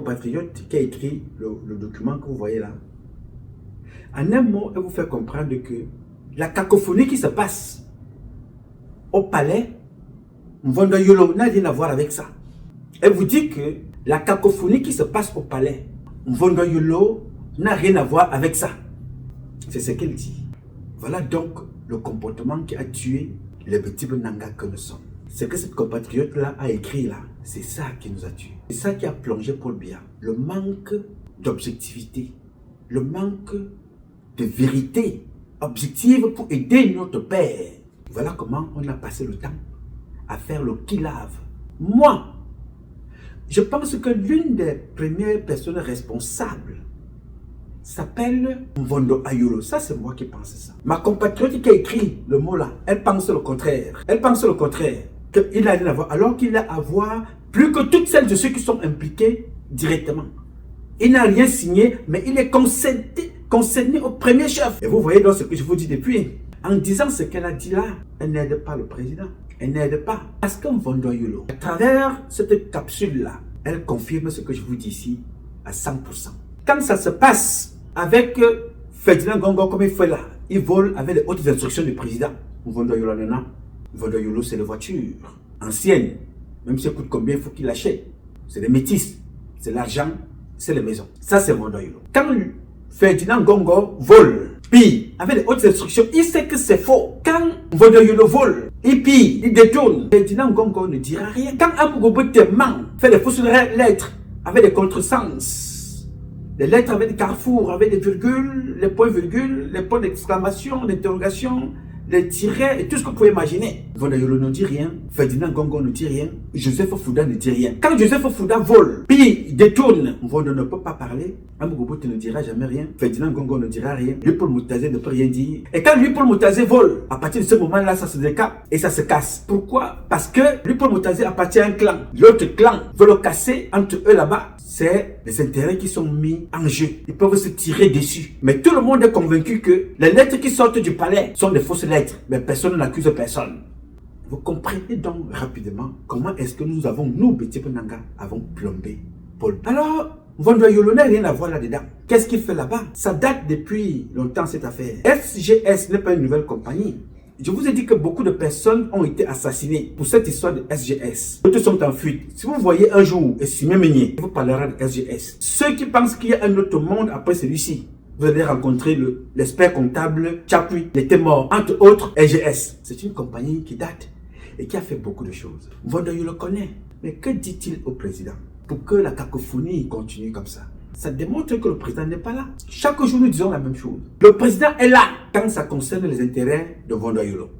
compatriote qui a écrit le document que vous voyez là, en un mot, elle vous fait comprendre que la cacophonie qui se passe au palais, Mvondo Yolo n'a rien à voir avec ça. Elle vous dit que la cacophonie qui se passe au palais, Mvondo Yolo n'a rien à voir avec ça. C'est ce qu'elle dit. Voilà donc le comportement qui a tué les petits Nanga que nous sommes. Ce que cette compatriote-là a écrit là, c'est ça qui nous a tués. C'est ça qui a plongé Paul Biya. Le manque d'objectivité, le manque de vérité objective pour aider notre père. Voilà comment on a passé le temps à faire le qui-lave. Moi, je pense que l'une des premières personnes responsables s'appelle Mvondo Ayolo. Ça, c'est moi qui pense ça. Ma compatriote qui a écrit le mot là, elle pense le contraire. Elle pense le contraire. Qu'il n'a rien à voir. Alors qu'il a à voir plus que toutes celles de ceux qui sont impliqués directement. Il n'a rien signé, mais il est concerné au premier chef. Et vous voyez donc ce que je vous dis depuis. En disant ce qu'elle a dit là, elle n'aide pas le président. Elle n'aide pas. Parce que Mvondo Ayolo, à travers cette capsule-là, elle confirme ce que je vous dis ici à 100%. Quand ça se passe avec Ferdinand Gongo comme il fait là, il vole avec les hautes instructions du président. Mvondo Yolo nana. Mvondo Yolo, c'est les voitures anciennes. Même si ça coûte combien, il faut qu'il achète. C'est des métis. C'est l'argent, c'est les maisons. Ça, c'est Mvondo Yolo. Quand Ferdinand Gongo vole, puis avec les hautes instructions, il sait que c'est faux. Quand Mvondo Yolo vole, il pille, il détourne, Ferdinand Gongo ne dira rien. Quand Amugobote ment, fait des fausses lettres avec des contresens, les lettres avec des carrefours, avec des virgules, les points-virgules, les points d'exclamation, d'interrogation, les tirets et tout ce que vous pouvez imaginer. Mvondo Yolo ne dit rien, Ferdinand Gongo ne dit rien, Joseph Fouda ne dit rien. Quand Joseph Fouda vole, puis détourne, Mvondo ne peut pas parler, Amugobote ne dira jamais rien, Ferdinand Gongo ne dira rien, lui Paul Moutazé ne peut rien dire. Et quand lui Paul Moutazé vole, à partir de ce moment-là, ça se décape et ça se casse. Pourquoi? Parce que lui Paul Moutazé appartient à un clan. L'autre clan veut le casser entre eux là-bas. C'est les intérêts qui sont mis en jeu. Ils peuvent se tirer dessus. Mais tout le monde est convaincu que les lettres qui sortent du palais sont des fausses lettres. Mais personne n'accuse personne. Vous comprenez donc rapidement comment est-ce que nous, Petit Nanga, avons plombé Paul. Alors, Mvondo Yolo n'a rien à voir là-dedans. Qu'est-ce qu'il fait là-bas? Ça date depuis longtemps cette affaire. SGS n'est pas une nouvelle compagnie. Je vous ai dit que beaucoup de personnes ont été assassinées pour cette histoire de SGS. D'autres sont en fuite. Si vous voyez un jour Essimé Meunier, vous parlerez de SGS. Ceux qui pensent qu'il y a un autre monde après celui-ci, vous allez rencontrer l'expert comptable Chapui. Il était mort, entre autres SGS. C'est une compagnie qui date et qui a fait beaucoup de choses. Mvondo Yolo le connaît. Mais que dit-il au président pour que la cacophonie continue comme ça? Ça démontre que le président n'est pas là. Chaque jour, nous disons la même chose. Le président est là quand ça concerne les intérêts de Mvondo Yolo.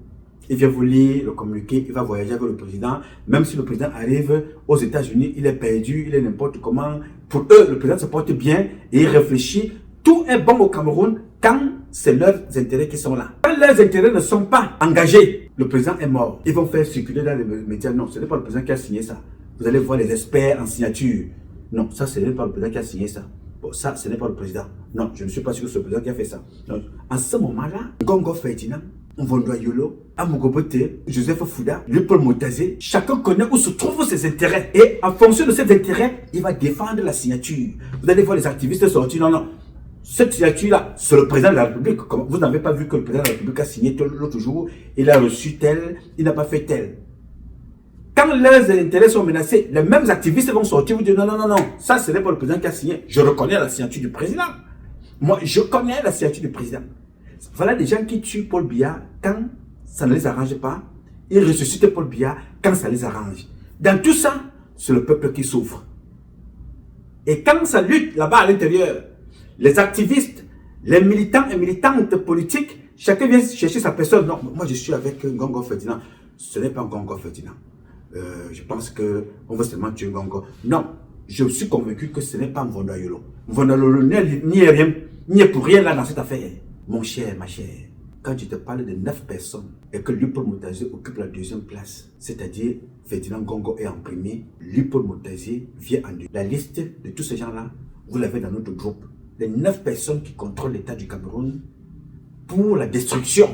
Il vient vous lire le communiqué, il va voyager avec le président. Même si le président arrive aux États-Unis, il est perdu, il est n'importe comment. Pour eux, le président se porte bien et il réfléchit. Tout est bon au Cameroun quand c'est leurs intérêts qui sont là. Quand leurs intérêts ne sont pas engagés, le président est mort. Ils vont faire circuler dans les médias. Non, ce n'est pas le président qui a signé ça. Vous allez voir les experts en signature. Non, ça, ce n'est pas le président qui a signé ça. Bon, ça, ce n'est pas le président. Non, je ne suis pas sûr que c'est le président qui a fait ça. Non. En ce moment-là, Gongo Ferdinand, Mvondo Yolo, Amugobote, Joseph Fouda, lui Paul Moutazé, chacun connaît où se trouvent ses intérêts. Et en fonction de ses intérêts, il va défendre la signature. Vous allez voir les activistes sortir. Non, non. Cette signature-là, c'est le président de la République. Vous n'avez pas vu que le président de la République a signé l'autre jour, il a reçu tel, il n'a pas fait tel. Quand leurs intérêts sont menacés, les mêmes activistes vont sortir, vous dire non, non, non, non, ça ce n'est pas le président qui a signé. Je reconnais la signature du président. Moi, je connais la signature du président. Voilà des gens qui tuent Paul Biya quand ça ne les arrange pas. Ils ressuscitent Paul Biya quand ça les arrange. Dans tout ça, c'est le peuple qui souffre. Et quand ça lutte là-bas à l'intérieur, les activistes, les militants et militantes politiques, chacun vient chercher sa personne. Non, moi je suis avec Gongo Ferdinand. Ce n'est pas Gongo Ferdinand. Je pense qu'on veut seulement tuer Gongo. Non, je suis convaincu que ce n'est pas Mvondo Yolo. Mvondo Yolo n'y est pour rien là dans cette affaire. Mon cher, ma chère, quand je te parle de 9 personnes et que Lupaul Moutazé occupe la 2e place, c'est-à-dire Ferdinand Gongo est en premier, Lupaul Moutazé vient en 2. La liste de tous ces gens-là, vous l'avez dans notre groupe. Les 9 personnes qui contrôlent l'État du Cameroun pour la destruction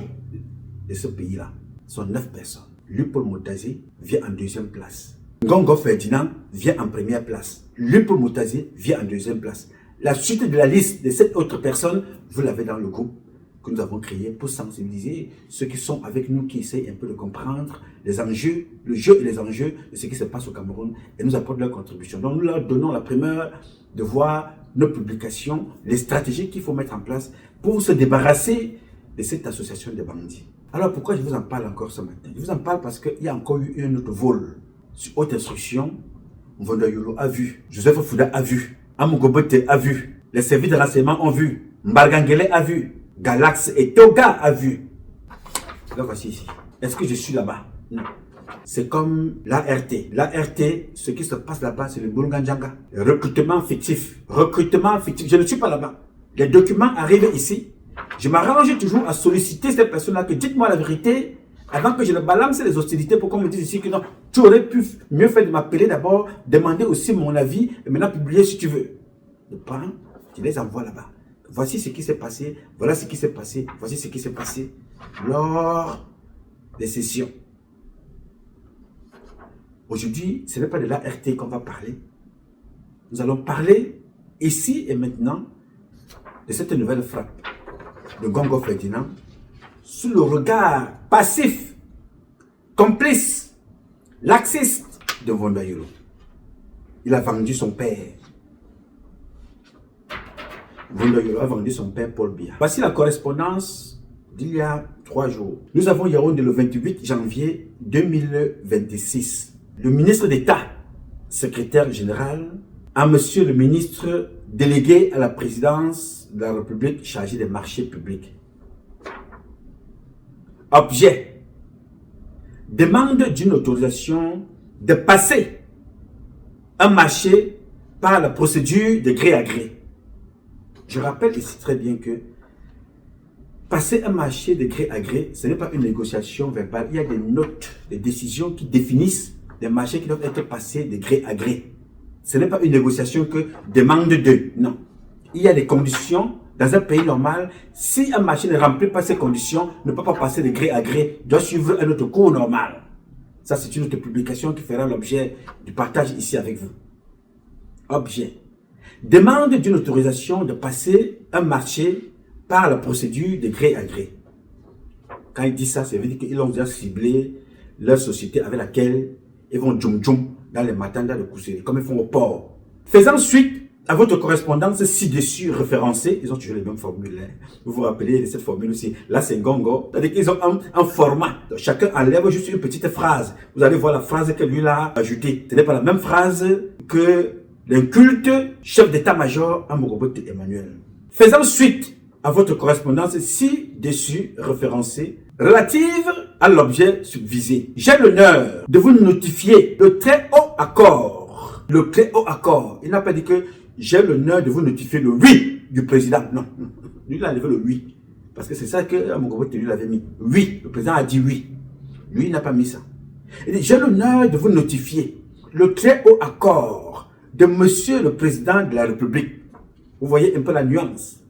de ce pays-là sont 9 personnes. Lupaul Moutazé vient en 2e place. Ngongo Ferdinand vient en première place. Lupo Moutazi vient en deuxième place. La suite de la liste de cette autre personne, vous l'avez dans le groupe que nous avons créé pour sensibiliser ceux qui sont avec nous, qui essayent un peu de comprendre les enjeux, le jeu et les enjeux de ce qui se passe au Cameroun et nous apportent leur contribution. Donc nous leur donnons la primeur de voir nos publications, les stratégies qu'il faut mettre en place pour se débarrasser de cette association de bandits. Alors pourquoi je vous en parle encore ce matin? Je vous en parle parce qu'il y a encore eu un autre vol sur haute instruction. Mvondoyolo a vu, Joseph Fouda a vu, Amugobote a vu, les services de renseignement ont vu, Mbargangele a vu, Galax et Toga a vu. Là, voici ici. Est-ce que je suis là-bas? Non. C'est comme l'ART. L'ART, ce qui se passe là-bas, c'est le Burunganjanga. Recrutement fictif. Recrutement fictif. Je ne suis pas là-bas. Les documents arrivent ici. Je m'arrange toujours à solliciter ces personnes-là que dites-moi la vérité avant que je ne balance les hostilités pour qu'on me dise ici que non, tu aurais pu mieux faire de m'appeler d'abord, demander aussi mon avis et maintenant publier si tu veux. Je prends, je les envoie là-bas. Voici ce qui s'est passé, voilà ce qui s'est passé, voici ce qui s'est passé lors des sessions. Aujourd'hui, ce n'est pas de l'ART qu'on va parler. Nous allons parler ici et maintenant de cette nouvelle frappe de Ngongo Ferdinand sous le regard passif, complice, laxiste de Mvondoyolo. Il a vendu son père. Mvondoyolo a vendu son père Paul Biya. Voici la correspondance d'il y a 3 jours. Nous avons Yaoundé le 28 janvier 2026. Le ministre d'État, secrétaire général, à monsieur le ministre délégué à la présidence de la République chargé des marchés publics. Objet. Demande d'une autorisation de passer un marché par la procédure de gré à gré. Je rappelle ici très bien que passer un marché de gré à gré, ce n'est pas une négociation verbale. Il y a des notes, des décisions qui définissent des marchés qui doivent être passés de gré à gré. Ce n'est pas une négociation que demande de. Non. Il y a des conditions. Dans un pays normal, si un marché ne remplit pas ces conditions, ne peut pas passer de gré à gré, doit suivre un autre cours normal. Ça, c'est une autre publication qui fera l'objet du partage ici avec vous. Objet. Demande d'une autorisation de passer un marché par la procédure de gré à gré. Quand il dit ça, ça veut dire qu'ils ont déjà ciblé leur société avec laquelle ils vont djoum-djoum dans les matins, dans le coussin, comme ils font au port. Faisant suite à votre correspondance ci-dessus référencée, ils ont toujours les mêmes formules. Hein. Vous vous rappelez de cette formule aussi. Là, c'est Ngongo. C'est-à-dire qu'ils ont un format. Donc, chacun enlève juste une petite phrase. Vous allez voir la phrase que lui a ajoutée. Ce n'est pas la même phrase que l'inculte chef d'état-major Amugobote Emmanuel. Faisant suite à votre correspondance ci-dessus référencée, relative à l'objet subvisé, j'ai l'honneur de vous notifier le très haut accord. Le très haut accord. Il n'a pas dit que j'ai l'honneur de vous notifier le oui du président. Non. Lui, il a levé le oui. Parce que c'est ça que Amugobote lui l'avait mis. Oui. Le président a dit oui. Lui, il n'a pas mis ça. Il dit, j'ai l'honneur de vous notifier le très haut accord de monsieur le président de la République. Vous voyez un peu la nuance.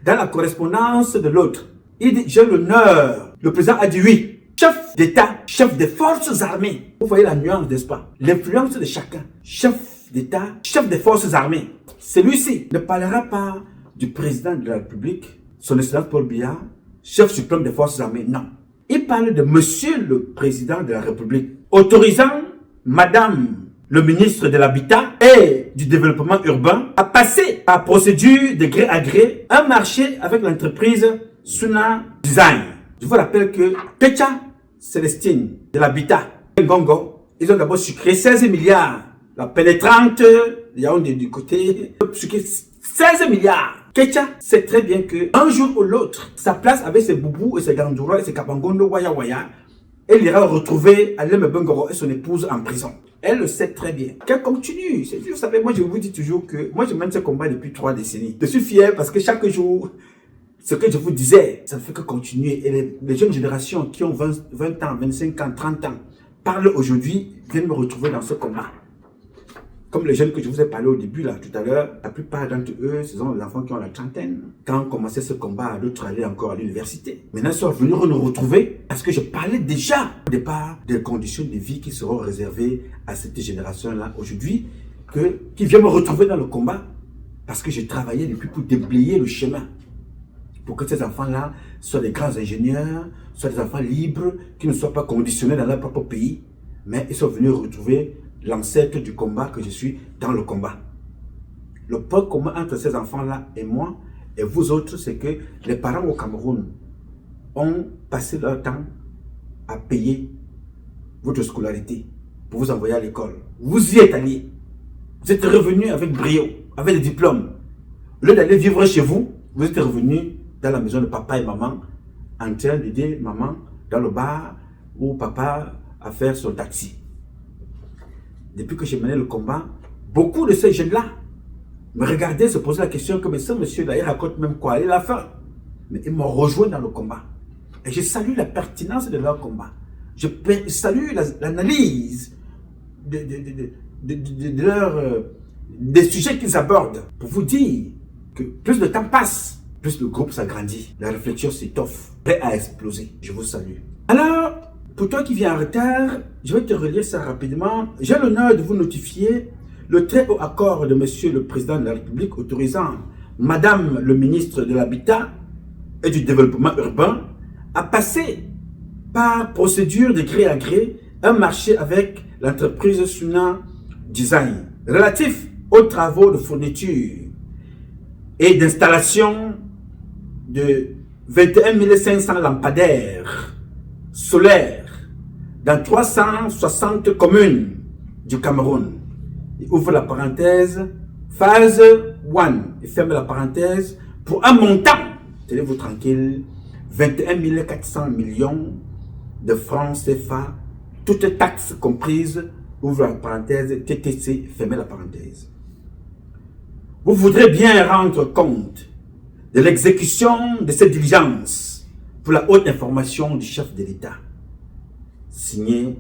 Dans la correspondance de l'autre, il dit, j'ai l'honneur. Le président a dit oui. Chef d'État, chef des forces armées. Vous voyez la nuance, n'est-ce pas? L'influence de chacun. Chef d'État, chef des forces armées. Celui-ci ne parlera pas du président de la République, son excellence Paul Biya, chef suprême des forces armées. Non. Il parle de monsieur le président de la République, autorisant madame le ministre de l'Habitat et du Développement urbain à passer par procédure de gré à gré un marché avec l'entreprise Suna Design. Je vous rappelle que Kecha Célestine de l'Habitat et Ngongo, ils ont d'abord sucré 16 milliards. La pénétrante, Yaoundé du côté, sucré 16 milliards. Kecha sait très bien que un jour ou l'autre, sa place avec ses boubous et ses gandoura et ses kabangondo waya waya, elle ira retrouver Alem Bengoro et son épouse en prison. Elle le sait très bien. Qu'elle continue. Vous savez, moi je vous dis toujours que moi je mène ce combat depuis 3 décennies. Je suis fier parce que chaque jour, ce que je vous disais, ça ne fait que continuer. Et les jeunes générations qui ont 20 ans, 25 ans, 30 ans, parlent aujourd'hui, viennent me retrouver dans ce combat. Comme les jeunes que je vous ai parlé au début, là, tout à l'heure, la plupart d'entre eux, ce sont des enfants qui ont la trentaine. Quand on commençait ce combat, d'autres allaient encore à l'université. Maintenant, ils sont venus nous retrouver parce que je parlais déjà au départ des conditions de vie qui seront réservées à cette génération-là aujourd'hui, qui vient me retrouver dans le combat parce que j'ai travaillé depuis pour déblayer le chemin. Pour que ces enfants-là soient des grands ingénieurs, soient des enfants libres, qui ne soient pas conditionnés dans leur propre pays, mais ils sont venus retrouver l'ancêtre du combat que je suis dans le combat. Le point commun entre ces enfants-là et moi, et vous autres, c'est que les parents au Cameroun ont passé leur temps à payer votre scolarité pour vous envoyer à l'école. Vous y êtes allés. Vous êtes revenus avec brio, avec des diplômes. Au lieu d'aller vivre chez vous, vous êtes revenus dans la maison de papa et maman en train d'aider maman dans le bar ou papa à faire son taxi. Depuis que j'ai mené le combat, beaucoup de ces jeunes-là me regardaient, se posaient la question que mais ce monsieur-là, il raconte même quoi, il a faim. Mais ils m'ont rejoint dans le combat. Et je salue la pertinence de leur combat. Je salue l'analyse des sujets qu'ils abordent. Pour vous dire que plus le temps passe, plus le groupe s'agrandit. La réflexion s'étoffe, prêt à exploser. Je vous salue. Alors, pour toi qui viens en retard, je vais te relire ça rapidement. J'ai l'honneur de vous notifier le très haut accord de Monsieur le Président de la République autorisant Madame le ministre de l'Habitat et du Développement urbain à passer par procédure de gré à gré un marché avec l'entreprise Suna Design relatif aux travaux de fourniture et d'installation de 21 500 lampadaires solaires dans 360 communes du Cameroun. Il ouvre la parenthèse, phase 1, il ferme la parenthèse, pour un montant, tenez-vous tranquille, 21 400 millions de francs CFA, toutes taxes comprises, ouvre la parenthèse, TTC, fermez la parenthèse. Vous voudrez bien rendre compte de l'exécution de cette diligence pour la haute information du chef de l'État. Signé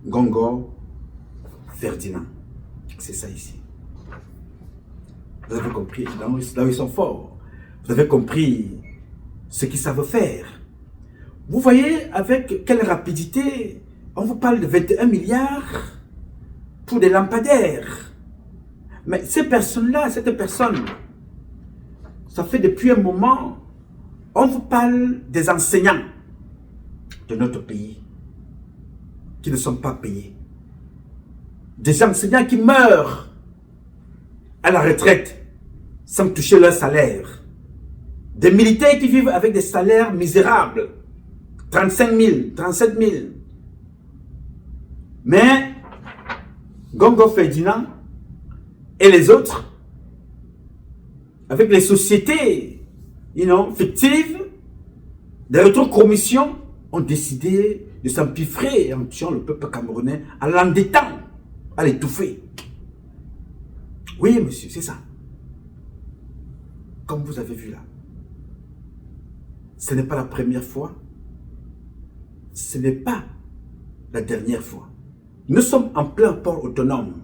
Gongo Ferdinand. C'est ça ici. Vous avez compris, là où ils sont forts. Vous avez compris ce qu'ils savent faire. Vous voyez avec quelle rapidité on vous parle de 21 milliards pour des lampadaires. Mais ces personnes-là, cette personne, ça fait depuis un moment, on vous parle des enseignants de notre pays qui ne sont pas payés. Des enseignants qui meurent à la retraite sans toucher leur salaire. Des militaires qui vivent avec des salaires misérables. 35 000, 37 000. Mais Gongo Ferdinand et les autres, avec les sociétés fictives, des rétrocommissions, ont décidé de s'empiffrer en tuant le peuple camerounais, en l'endettant, à l'étouffer. Oui, monsieur, c'est ça. Comme vous avez vu là. Ce n'est pas la première fois. Ce n'est pas la dernière fois. Nous sommes en plein port autonome.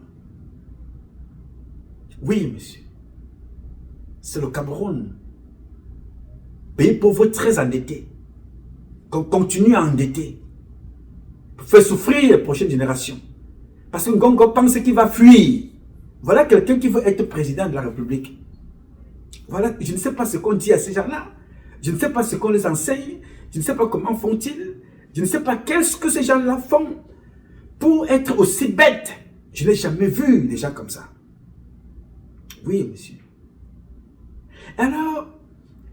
Oui, monsieur. C'est le Cameroun. Pays pauvre très endetté. Qu'on continue à endetter. Pour faire souffrir les prochaines générations. Parce que Gongo pense qu'il va fuir. Voilà quelqu'un qui veut être président de la République. Voilà, je ne sais pas ce qu'on dit à ces gens-là. Je ne sais pas ce qu'on les enseigne. Je ne sais pas comment font-ils. Je ne sais pas qu'est-ce que ces gens-là font pour être aussi bêtes. Je n'ai jamais vu des gens comme ça. Oui, monsieur. Alors,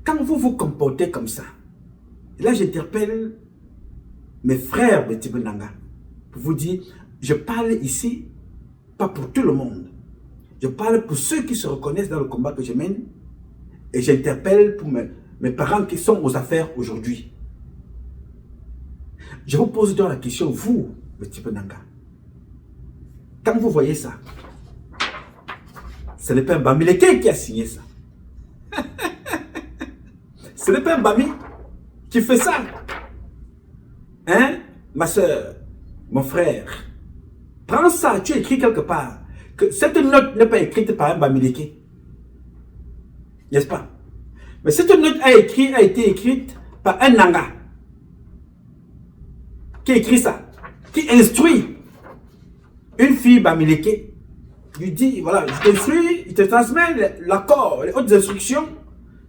quand vous vous comportez comme ça, et là j'interpelle mes frères Betty Benanga pour vous dire, je parle ici, pas pour tout le monde. Je parle pour ceux qui se reconnaissent dans le combat que je mène et j'interpelle pour mes parents qui sont aux affaires aujourd'hui. Je vous pose donc la question, vous, Betty Benanga, quand vous voyez ça, ce n'est pas un Bamileke qui a signé ça. Ce n'est pas un Bami qui fait ça. Hein, ma soeur, mon frère, prends ça, tu écris quelque part. que cette note n'est pas écrite par un Bamileke. N'est-ce pas? Mais cette note a été écrite par un Nanga. Qui écrit ça? Qui instruit une fille Bamileke. Lui dit, voilà, je t'instruis, il te transmet l'accord, les hautes instructions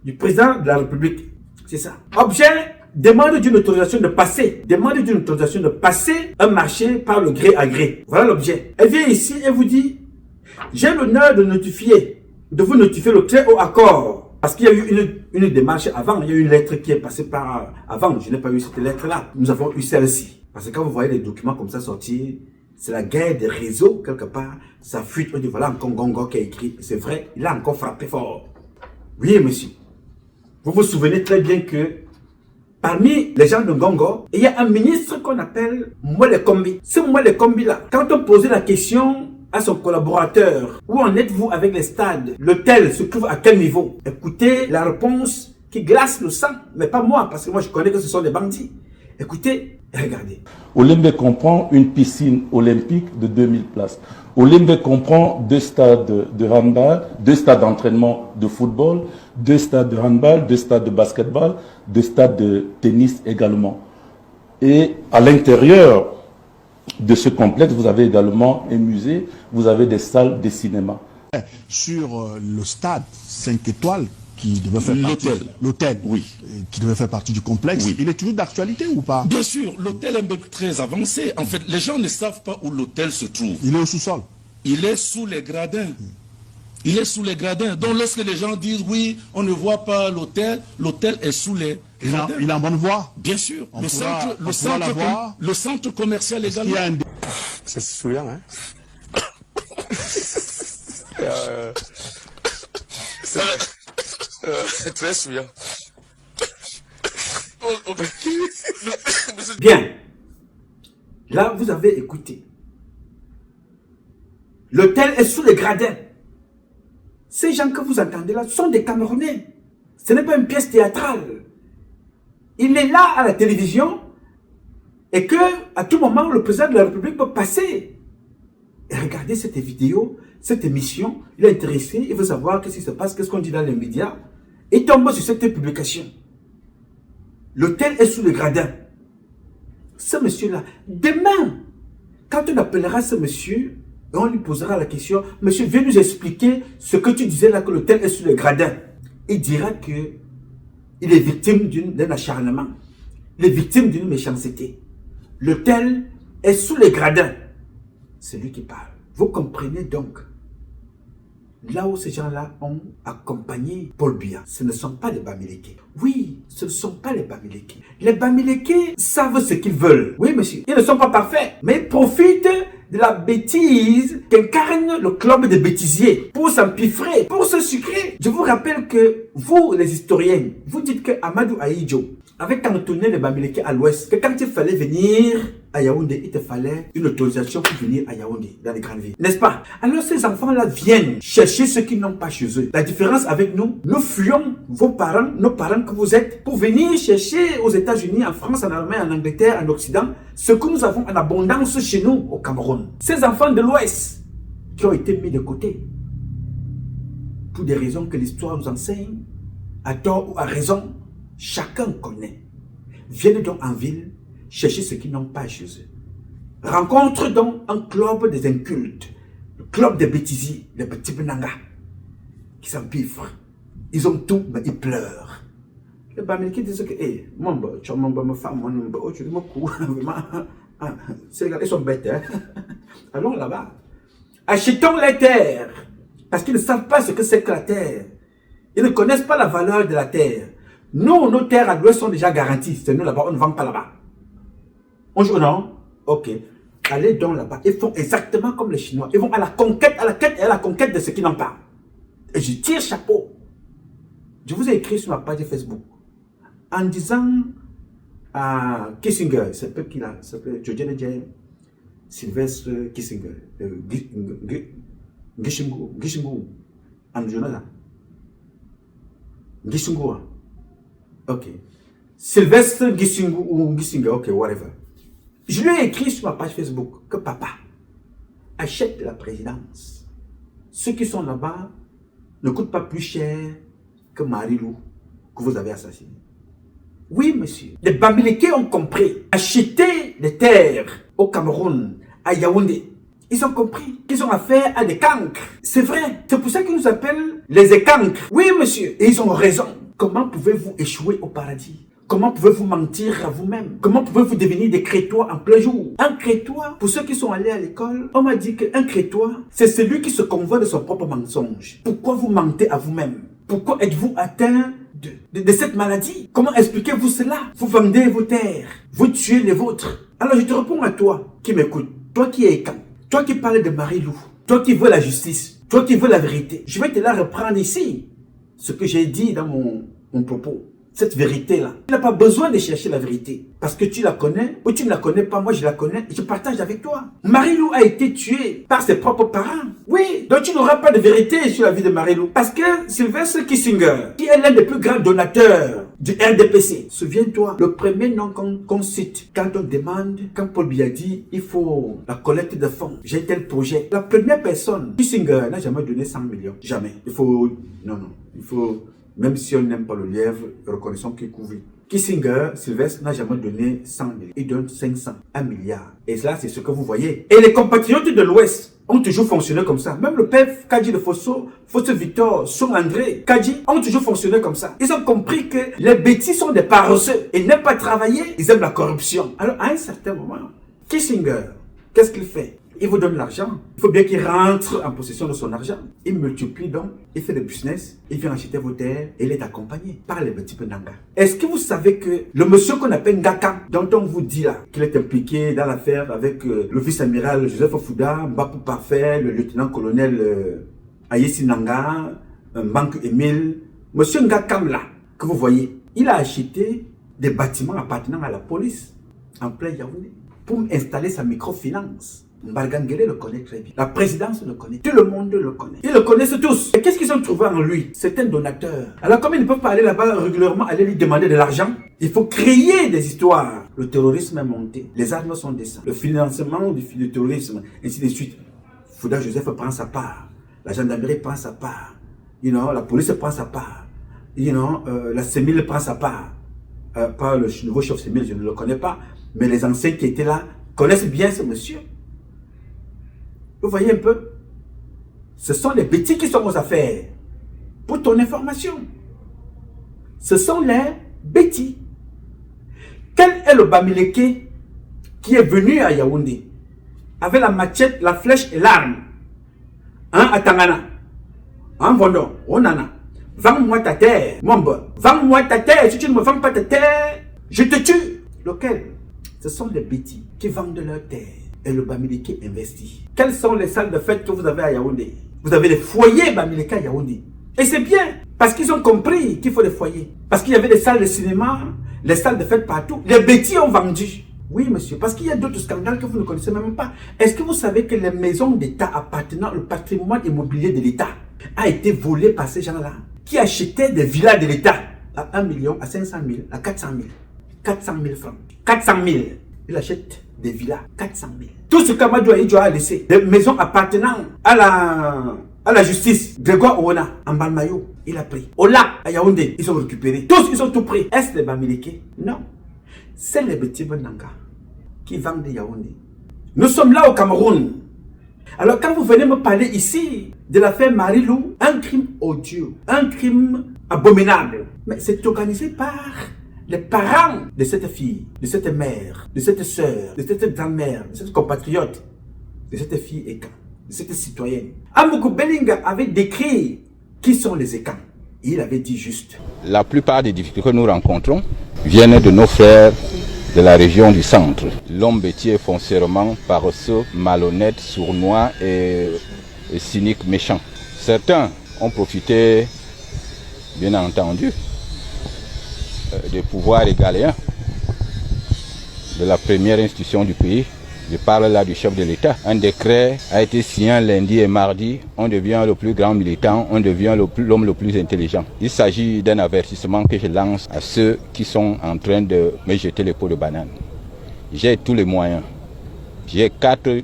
du président de la République. C'est ça. Objet, demande d'une autorisation de passer. Demande d'une autorisation de passer un marché par le gré à gré. Voilà l'objet. Elle vient ici et vous dit, j'ai l'honneur de vous notifier le très haut accord. Parce qu'il y a eu une démarche avant, il y a eu une lettre qui est passée par avant. Je n'ai pas eu cette lettre-là. Nous avons eu celle-ci. Parce que quand vous voyez les documents comme ça sortir, c'est la guerre des réseaux, quelque part. Ça fuite, on dit voilà encore Ngongo qui a écrit. C'est vrai, il a encore frappé fort. Oui, monsieur. Vous vous souvenez très bien que parmi les gens de Ngongo, il y a un ministre qu'on appelle Mwele Kombi. Ce Mwele Kombi-là, quand on posait la question à son collaborateur, où en êtes-vous avec les stades? L'hôtel se trouve à quel niveau? Écoutez la réponse qui glace le sang, mais pas moi, parce que moi je connais que ce sont des bandits. Écoutez et regardez. Olembe comprend une piscine olympique de 2000 places. Olembe comprend 2 stades de handball, 2 stades d'entraînement de football, 2 stades de handball, 2 stades de basketball, 2 stades de tennis également. Et à l'intérieur de ce complexe, vous avez également un musée, vous avez des salles de cinéma. Sur le stade 5 étoiles qui devait faire partie l'hôtel, oui, qui devait faire partie du complexe, oui. Il est toujours d'actualité ou pas? Bien sûr, l'hôtel est même très avancé. En fait, les gens ne savent pas où l'hôtel se trouve. Il est au sous-sol. Il est sous les gradins. Il est sous les gradins. Donc lorsque les gens disent oui, on ne voit pas l'hôtel, l'hôtel est sous les gradins. Il est en bonne voie? Bien sûr. Le centre commercial également. C'est souriant, hein? C'est très souriant. Bien. Là, vous avez écouté. L'hôtel est sous les gradins. Ces gens que vous entendez là sont des Camerounais. Ce n'est pas une pièce théâtrale. Il est là à la télévision et que à tout moment, le président de la République peut passer et regarder cette vidéo, cette émission. Il est intéressé, il veut savoir qu'est-ce qui se passe, qu'est-ce qu'on dit dans les médias. Il tombe sur cette publication. L'hôtel est sous le gradin. Ce monsieur-là, demain, quand on appellera ce monsieur, on lui posera la question, monsieur, viens nous expliquer ce que tu disais là, que l'hôtel est sous le gradin. Il dira que il est victime d'un acharnement. Il est victime d'une méchanceté. L'hôtel est sous les gradins. C'est lui qui parle. Vous comprenez donc, là où ces gens-là ont accompagné Paul Biya, ce ne sont pas les Bamileke. Oui, ce ne sont pas les Bamileke. Les Bamileke savent ce qu'ils veulent. Oui, monsieur, ils ne sont pas parfaits, mais ils profitent de la bêtise qu'incarne le club des bêtisiers pour s'empiffrer, pour se sucrer. Je vous rappelle que vous, les historiens, vous dites que Amadou Ahidjo avait cantonné les Bamileke à l'ouest, que quand il fallait venir à Yaoundé, il te fallait une autorisation pour venir à Yaoundé, dans les grandes villes. N'est-ce pas? Alors ces enfants-là viennent chercher ceux qui n'ont pas chez eux. La différence avec nous, nous fuyons vos parents, nos parents que vous êtes, pour venir chercher aux États-Unis, en France, en Allemagne, en Angleterre, en Occident, ce que nous avons en abondance chez nous, au Cameroun. Ces enfants de l'Ouest, qui ont été mis de côté, pour des raisons que l'histoire nous enseigne, à tort ou à raison, chacun connaît. Viennent donc en ville chercher ce qu'ils n'ont pas chez eux. Rencontre donc un club des incultes, le club des bêtisiers, les petits benanga, qui s'empiffrent. Ils ont tout, mais ils pleurent. Les Bamileke disent que, hé, mon beau, tu as ma femme, mon beau, tu me coups, vraiment. Ces gars, ils sont bêtes, hein. Allons là-bas. Achetons les terres, parce qu'ils ne savent pas ce que c'est que la terre. Ils ne connaissent pas la valeur de la terre. Nous, nos terres à l'ouest sont déjà garanties. C'est nous là-bas, on ne vend pas là-bas. On joue, non? Ok. Allez donc là-bas. Ils font exactement comme les Chinois. Ils vont à la conquête, à la quête et à la conquête de ce qui n'ont pas. Et je tire chapeau. Je vous ai écrit sur ma page Facebook en disant à Kissinger, il s'appelle qui là? Il s'appelle George Sylvestre Kissinger. Gishingu. En Jonathan. Gishingu. Ok. Sylvestre Gishingu ou Gissinger, ok, whatever. Je lui ai écrit sur ma page Facebook que papa achète la présidence ceux qui sont là-bas ne coûtent pas plus cher que Marilou que vous avez assassiné. Oui, monsieur. Les Bamileke ont compris. Acheter des terres au Cameroun, à Yaoundé. Ils ont compris qu'ils ont affaire à des cancres. C'est vrai. C'est pour ça qu'ils nous appellent les écancres. Oui, monsieur. Et ils ont raison. Comment pouvez-vous échouer au paradis? Comment pouvez-vous mentir à vous-même? Comment pouvez-vous devenir des crétois en plein jour? Un crétois, pour ceux qui sont allés à l'école, on m'a dit qu'un crétois, c'est celui qui se convainc de son propre mensonge. Pourquoi vous mentez à vous-même? Pourquoi êtes-vous atteint de cette maladie? Comment expliquez-vous cela? Vous vendez vos terres, vous tuez les vôtres. Alors je te réponds à toi qui m'écoute, toi qui es écan, toi qui parles de Marilou, toi qui veux la justice, toi qui veux la vérité. Je vais te la reprendre ici, ce que j'ai dit dans mon propos. Cette vérité-là. Tu n'as pas besoin de chercher la vérité. Parce que tu la connais ou tu ne la connais pas. Moi, je la connais et je partage avec toi. Marilou a été tuée par ses propres parents. Oui, donc tu n'auras pas de vérité sur la vie de Marilou. Parce que Sylvestre Kissinger, qui est l'un des plus grands donateurs du RDPC, souviens-toi, le premier nom qu'on cite quand on demande, quand Paul Biya dit, il faut la collecte de fonds. J'ai tel projet. La première personne, Kissinger, n'a jamais donné 100 millions. Jamais. Il faut... Non. Il faut... Même si on n'aime pas le lièvre, reconnaissons qu'il couvre. Kissinger, Sylvestre, n'a jamais donné 100 000. Il donne 500, 1 milliard. Et cela, c'est ce que vous voyez. Et les compatriotes de l'Ouest ont toujours fonctionné comme ça. Même le père Kadji de Fosso Victor, Son André, Kadji, ont toujours fonctionné comme ça. Ils ont compris que les bêtises sont des paresseux. Ils n'aiment pas travailler, ils aiment la corruption. Alors, à un certain moment, Kissinger, qu'est-ce qu'il fait? Il vous donne l'argent. Il faut bien qu'il rentre en possession de son argent. Il multiplie donc, il fait des business, il vient acheter vos terres et il est accompagné par les petits Nanga. Est-ce que vous savez que le monsieur qu'on appelle Ngaka, dont on vous dit là, qu'il est impliqué dans l'affaire avec le vice-amiral Joseph Fouda, Mbapou Parfait, le lieutenant-colonel Ayessi Nanga, Manque Emile, monsieur Ngakam là, que vous voyez, il a acheté des bâtiments appartenant à la police en plein Yaoundé pour installer sa microfinance. Mbargangele le connaît très bien. La présidence le connaît. Tout le monde le connaît. Ils le connaissent tous. Et qu'est-ce qu'ils ont trouvé en lui? C'est un donateur. Alors comme ils ne peuvent pas aller là-bas régulièrement, aller lui demander de l'argent, il faut créer des histoires. Le terrorisme est monté. Les armes sont descendues. Le financement du terrorisme, ainsi de suite. Fouda Joseph prend sa part. La gendarmerie prend sa part. La police prend sa part. La CEMIL prend sa part. Pas le nouveau chef CEMIL, je ne le connais pas. Mais les anciens qui étaient là connaissent bien ce monsieur. Vous voyez un peu? Ce sont les petits qui sont aux affaires. Pour ton information. Ce sont les petits. Quel est le Bamileke qui est venu à Yaoundé avec la machette, la flèche et l'arme? À Tangana. Vondon, Onana. Vends-moi ta terre, Momba. Vends-moi ta terre. Si tu ne me vends pas ta terre, je te tue. Lequel? Ce sont les petits qui vendent leur terre. Et le Bamileke investit. Quelles sont les salles de fête que vous avez à Yaoundé? Vous avez des foyers Bamileke à Yaoundé. Et c'est bien, parce qu'ils ont compris qu'il faut des foyers. Parce qu'il y avait des salles de cinéma, les salles de fête partout. Les bêtis ont vendu. Oui, monsieur, parce qu'il y a d'autres scandales que vous ne connaissez même pas. Est-ce que vous savez que les maisons d'État appartenant au patrimoine immobilier de l'État a été volé par ces gens-là qui achetaient des villas de l'État à 1 million, à 500 000, à 400 000. 400 000 francs. 400 000. Il achète des villas, 400 000. Tout ce qu'Amadou Aïdjo a laissé, des maisons appartenant à la justice, Grégoire Ouona, en Balmayo, il a pris. Au lac, à Yaoundé, ils ont récupéré. Tous, ils ont tout pris. Est-ce les Bamileke? Non. C'est les petits Nanga qui vendent des Yaoundé. Nous sommes là au Cameroun. Alors quand vous venez me parler ici de l'affaire Marilou, un crime odieux, un crime abominable, mais c'est organisé par les parents de cette fille, de cette mère, de cette soeur, de cette grand-mère, de cette compatriote, de cette fille Écan, de cette citoyenne. Amoukou Bellinga avait décrit qui sont les Écans. Il avait dit juste. La plupart des difficultés que nous rencontrons viennent de nos frères de la région du centre. L'homme bêtier est foncièrement paresseux, malhonnête, sournois et cynique, méchant. Certains ont profité, bien entendu, des pouvoirs régaliens de la première institution du pays. Je parle là du chef de l'État. Un décret a été signé lundi et mardi. On devient le plus grand militant, on devient l'homme le plus intelligent. Il s'agit d'un avertissement que je lance à ceux qui sont en train de me jeter les pots de banane. J'ai tous les moyens. J'ai 4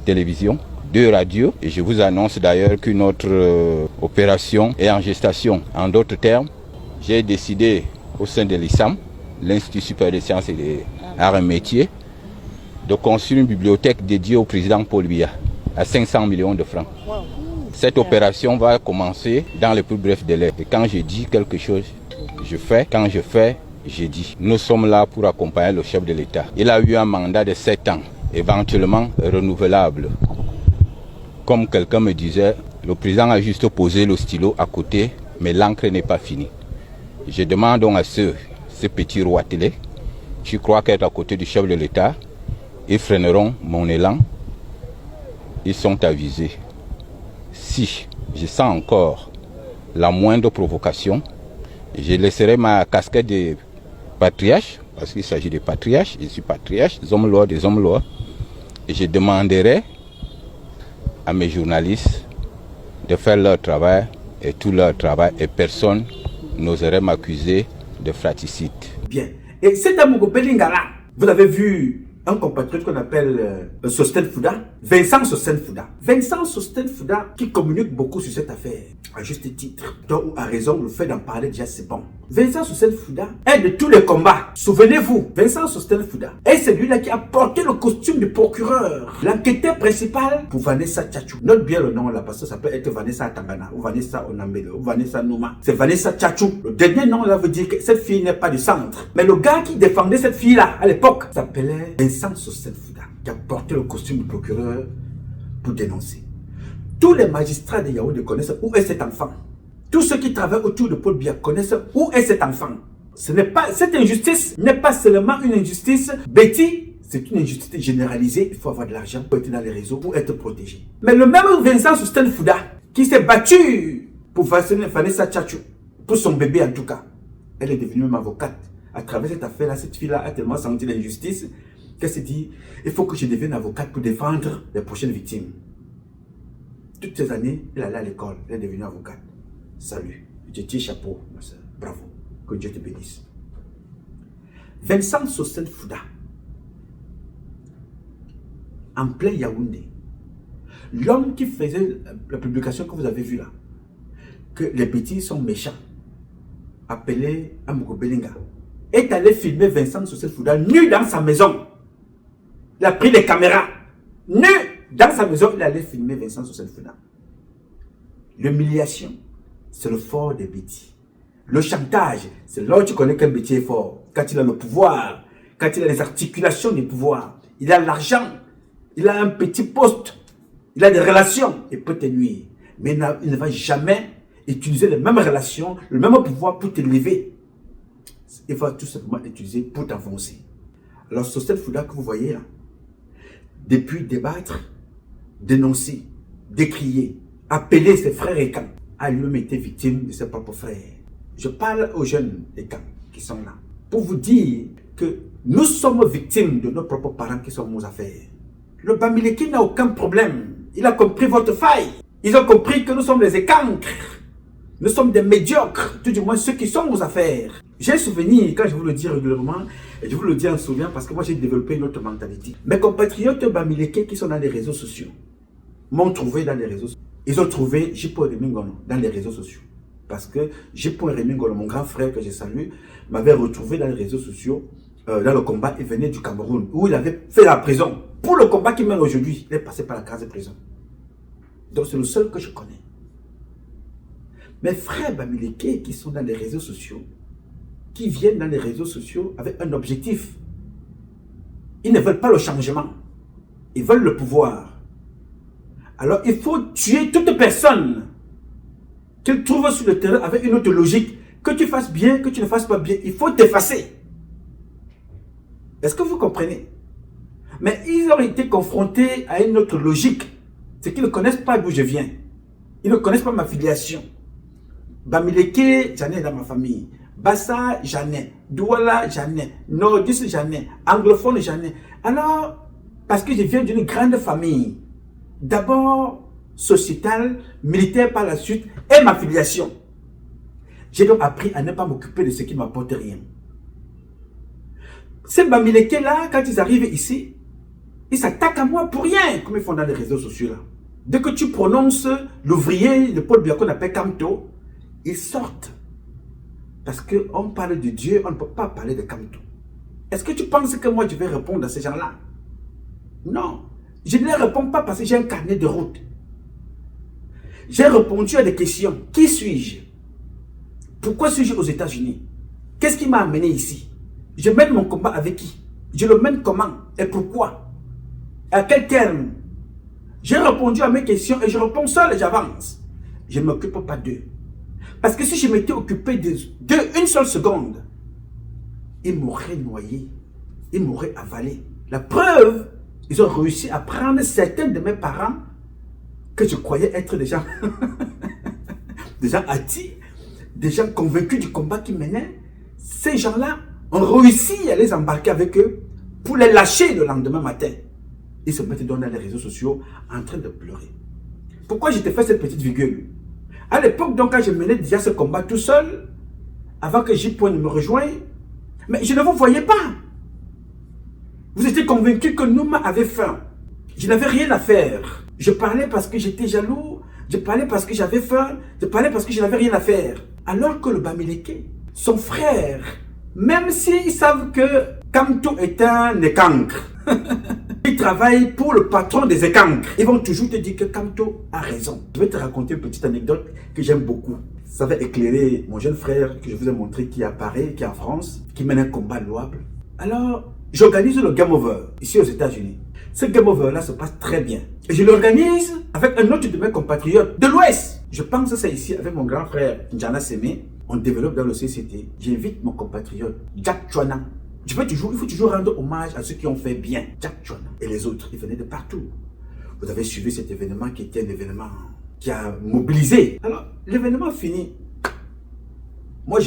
télévisions, 2 radios. Et je vous annonce d'ailleurs qu'une autre opération est en gestation. En d'autres termes, j'ai décidé au sein de l'ISAM, l'Institut supérieur des sciences et des arts et métiers, de construire une bibliothèque dédiée au président Paul Biya à 500 millions de francs. Cette opération va commencer dans les plus brefs délais. Et quand je dis quelque chose, je fais. Quand je fais, je dis. Nous sommes là pour accompagner le chef de l'État. Il a eu un mandat de 7 ans, éventuellement renouvelable. Comme quelqu'un me disait, le président a juste posé le stylo à côté, mais l'encre n'est pas finie. Je demande donc à ces petits rois télé, qui croient qu'être à côté du chef de l'État, ils freineront mon élan. Ils sont avisés. Si je sens encore la moindre provocation, je laisserai ma casquette de patriarche, parce qu'il s'agit de patriarche, je suis patriarche, des hommes lois, et je demanderai à mes journalistes de faire leur travail, et tout leur travail, et personne n'oserait m'accuser de fratricide. Bien. Et cet Amogo Belingala, vous avez vu un compatriote qu'on appelle Sosten Fouda, Vincent Sosten Fouda. Vincent Sosten Fouda qui communique beaucoup sur cette affaire, à juste titre. Donc, ou à raison, le fait d'en parler déjà c'est bon. Vincent Sosten Fouda est de tous les combats. Souvenez-vous, Vincent Sosten Fouda est celui-là qui a porté le costume du procureur, l'enquêteur principal pour Vanessa Tchatchou. Note bien le nom là, parce que ça peut être Vanessa Tangana, ou Vanessa Onambele, ou Vanessa Nouma. C'est Vanessa Tchatchou. Le dernier nom là veut dire que cette fille n'est pas du centre. Mais le gars qui défendait cette fille là, à l'époque, s'appelait Vincent Sosten Fouda, qui a porté le costume du procureur pour dénoncer. Tous les magistrats de Yaoundé connaissent où est cet enfant. Tous ceux qui travaillent autour de Paul Biya connaissent où est cet enfant. Cette injustice n'est pas seulement une injustice Betty, c'est une injustice généralisée. Il faut avoir de l'argent pour être dans les réseaux, pour être protégé. Mais le même Vincent Sosten Fouda, qui s'est battu pour Vanessa Tchatchou, pour son bébé en tout cas, elle est devenue même avocate. À travers cette affaire-là, cette fille-là a tellement senti l'injustice qu'elle s'est dit, il faut que je devienne avocate pour défendre les prochaines victimes. Toutes ces années, elle allait à l'école, elle est devenue avocate. Salut, je te tire chapeau, ma soeur. Bravo, que Dieu te bénisse. Vincent Sosten Fouda, en plein Yaoundé, l'homme qui faisait la publication que vous avez vue là, que les petits sont méchants, appelé Amogo Belinga, est allé filmer Vincent Sosten Fouda nu dans sa maison. Il a pris les caméras, nu dans sa maison, il allait filmer Vincent Sosten Fouda. L'humiliation, c'est le fort des Betty. Le chantage, c'est là où tu connais qu'un Betty est fort. Quand il a le pouvoir, quand il a les articulations du pouvoir, il a l'argent, il a un petit poste, il a des relations, il peut te nuire. Mais il ne va jamais utiliser les mêmes relations, le même pouvoir pour t'élever. Il va tout simplement l'utiliser pour t'enfoncer. Alors, Sosten Fouda que vous voyez là, depuis débattre, dénoncer, décrier, appeler ses frères et camps, a lui-même été victime de ses propres frères. Je parle aux jeunes des camps qui sont là pour vous dire que nous sommes victimes de nos propres parents qui sont nos affaires. Le Bamileke n'a aucun problème. Il a compris votre faille. Ils ont compris que nous sommes des écancres. Nous sommes des médiocres, tout du moins ceux qui sont aux affaires. J'ai un souvenir, quand je vous le dis régulièrement, et je vous le dis en souvenir parce que moi j'ai développé une autre mentalité. Mes compatriotes Bamileke qui sont dans les réseaux sociaux m'ont trouvé dans les réseaux sociaux. Ils ont trouvé Jipo Remingono dans les réseaux sociaux. Parce que Jipo Remingono, mon grand frère que je salue, m'avait retrouvé dans les réseaux sociaux, dans le combat. Il venait du Cameroun, où il avait fait la prison. Pour le combat qu'il mène aujourd'hui, il est passé par la case de prison. Donc c'est le seul que je connais. Mes frères Bamileke qui sont dans les réseaux sociaux, qui viennent dans les réseaux sociaux avec un objectif. Ils ne veulent pas le changement. Ils veulent le pouvoir. Alors, il faut tuer toute personne qu'ils trouvent sur le terrain avec une autre logique. Que tu fasses bien, que tu ne fasses pas bien, il faut t'effacer. Est-ce que vous comprenez? Mais ils ont été confrontés à une autre logique. C'est qu'ils ne connaissent pas d'où je viens. Ils ne connaissent pas ma filiation. Bamileke, j'en ai dans ma famille. Bassa, j'en ai. Douala, j'en ai. Nordiste, j'en ai. Anglophone, j'en ai. Alors, parce que je viens d'une grande famille, d'abord sociétale, militaire par la suite, et ma filiation. J'ai donc appris à ne pas m'occuper de ce qui ne m'apporte rien. Ces Bamileke là, quand ils arrivent ici, ils s'attaquent à moi pour rien, comme ils font dans les réseaux sociaux là. Dès que tu prononces l'ouvrier de Paul Biya qu'on appelle Kamto, ils sortent. Parce qu'on parle de Dieu, on ne peut pas parler de Kamto. Est-ce que tu penses que moi je vais répondre à ces gens-là? Non. Je ne les réponds pas parce que j'ai un carnet de route. J'ai répondu à des questions. Qui suis-je? Pourquoi suis-je aux États-Unis? Qu'est-ce qui m'a amené ici? Je mène mon combat avec qui? Je le mène comment? Et pourquoi? À quel terme? J'ai répondu à mes questions et je réponds seul et j'avance. Je ne m'occupe pas d'eux. Parce que si je m'étais occupé d'eux une seule seconde, ils m'auraient noyé. Ils m'auraient avalé. La preuve, ils ont réussi à prendre certains de mes parents que je croyais être des gens, des gens hâtis, des gens convaincus du combat qu'ils menaient. Ces gens-là ont réussi à les embarquer avec eux pour les lâcher le lendemain matin. Ils se mettent dans les réseaux sociaux en train de pleurer. Pourquoi je te fais cette petite virgule? À l'époque, donc, quand je menais déjà ce combat tout seul, avant que J-Point ne me rejoigne, mais je ne vous voyais pas. Vous étiez convaincus que Nouma avait faim. Je n'avais rien à faire. Je parlais parce que j'étais jaloux. Je parlais parce que j'avais faim. Je parlais parce que je n'avais rien à faire. Alors que le Bamileke, son frère, même s'ils savent que Kamto est un écancre, ils travaillent pour le patron des écancres, ils vont toujours te dire que Kamto a raison. Je vais te raconter une petite anecdote que j'aime beaucoup. Ça va éclairer mon jeune frère que je vous ai montré qui est à Paris, qui est en France, qui mène un combat louable. Alors, j'organise le Game Over ici aux États-Unis. Ce Game Over là se passe très bien. Et je l'organise avec un autre de mes compatriotes de l'Ouest. Je pense que c'est ici avec mon grand frère Njana Seme. On développe dans le CCT. J'invite mon compatriote Jack Chouana. Il faut toujours rendre hommage à ceux qui ont fait bien. Jack Chouana et les autres, ils venaient de partout. Vous avez suivi cet événement qui était un événement qui a mobilisé. Alors, l'événement fini. Moi,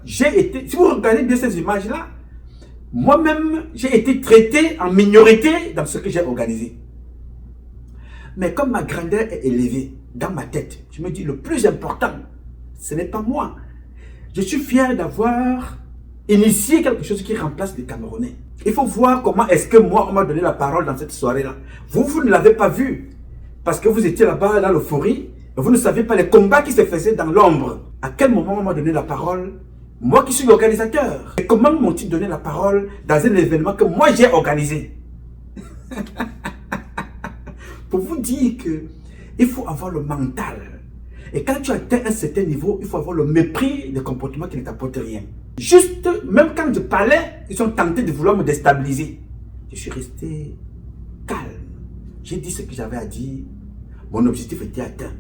j'ai été, si vous regardez bien ces images-là, moi-même, j'ai été traité en minorité dans ce que j'ai organisé. Mais comme ma grandeur est élevée dans ma tête, je me dis le plus important, ce n'est pas moi. Je suis fier d'avoir initié quelque chose qui remplace les Camerounais. Il faut voir comment est-ce que moi, on m'a donné la parole dans cette soirée-là. Vous ne l'avez pas vu. Parce que vous étiez là-bas, dans l'euphorie, et vous ne savez pas les combats qui se faisaient dans l'ombre. À quel moment on m'a donné la parole? Moi qui suis l'organisateur. Et comment m'ont-ils donné la parole dans un événement que moi j'ai organisé? Pour vous dire que il faut avoir le mental. Et quand tu atteins un certain niveau, il faut avoir le mépris des comportements qui ne t'apportent rien. Juste, même quand je parlais, ils sont tentés de vouloir me déstabiliser. Je suis resté calme. J'ai dit ce que j'avais à dire. Mon objectif était atteint.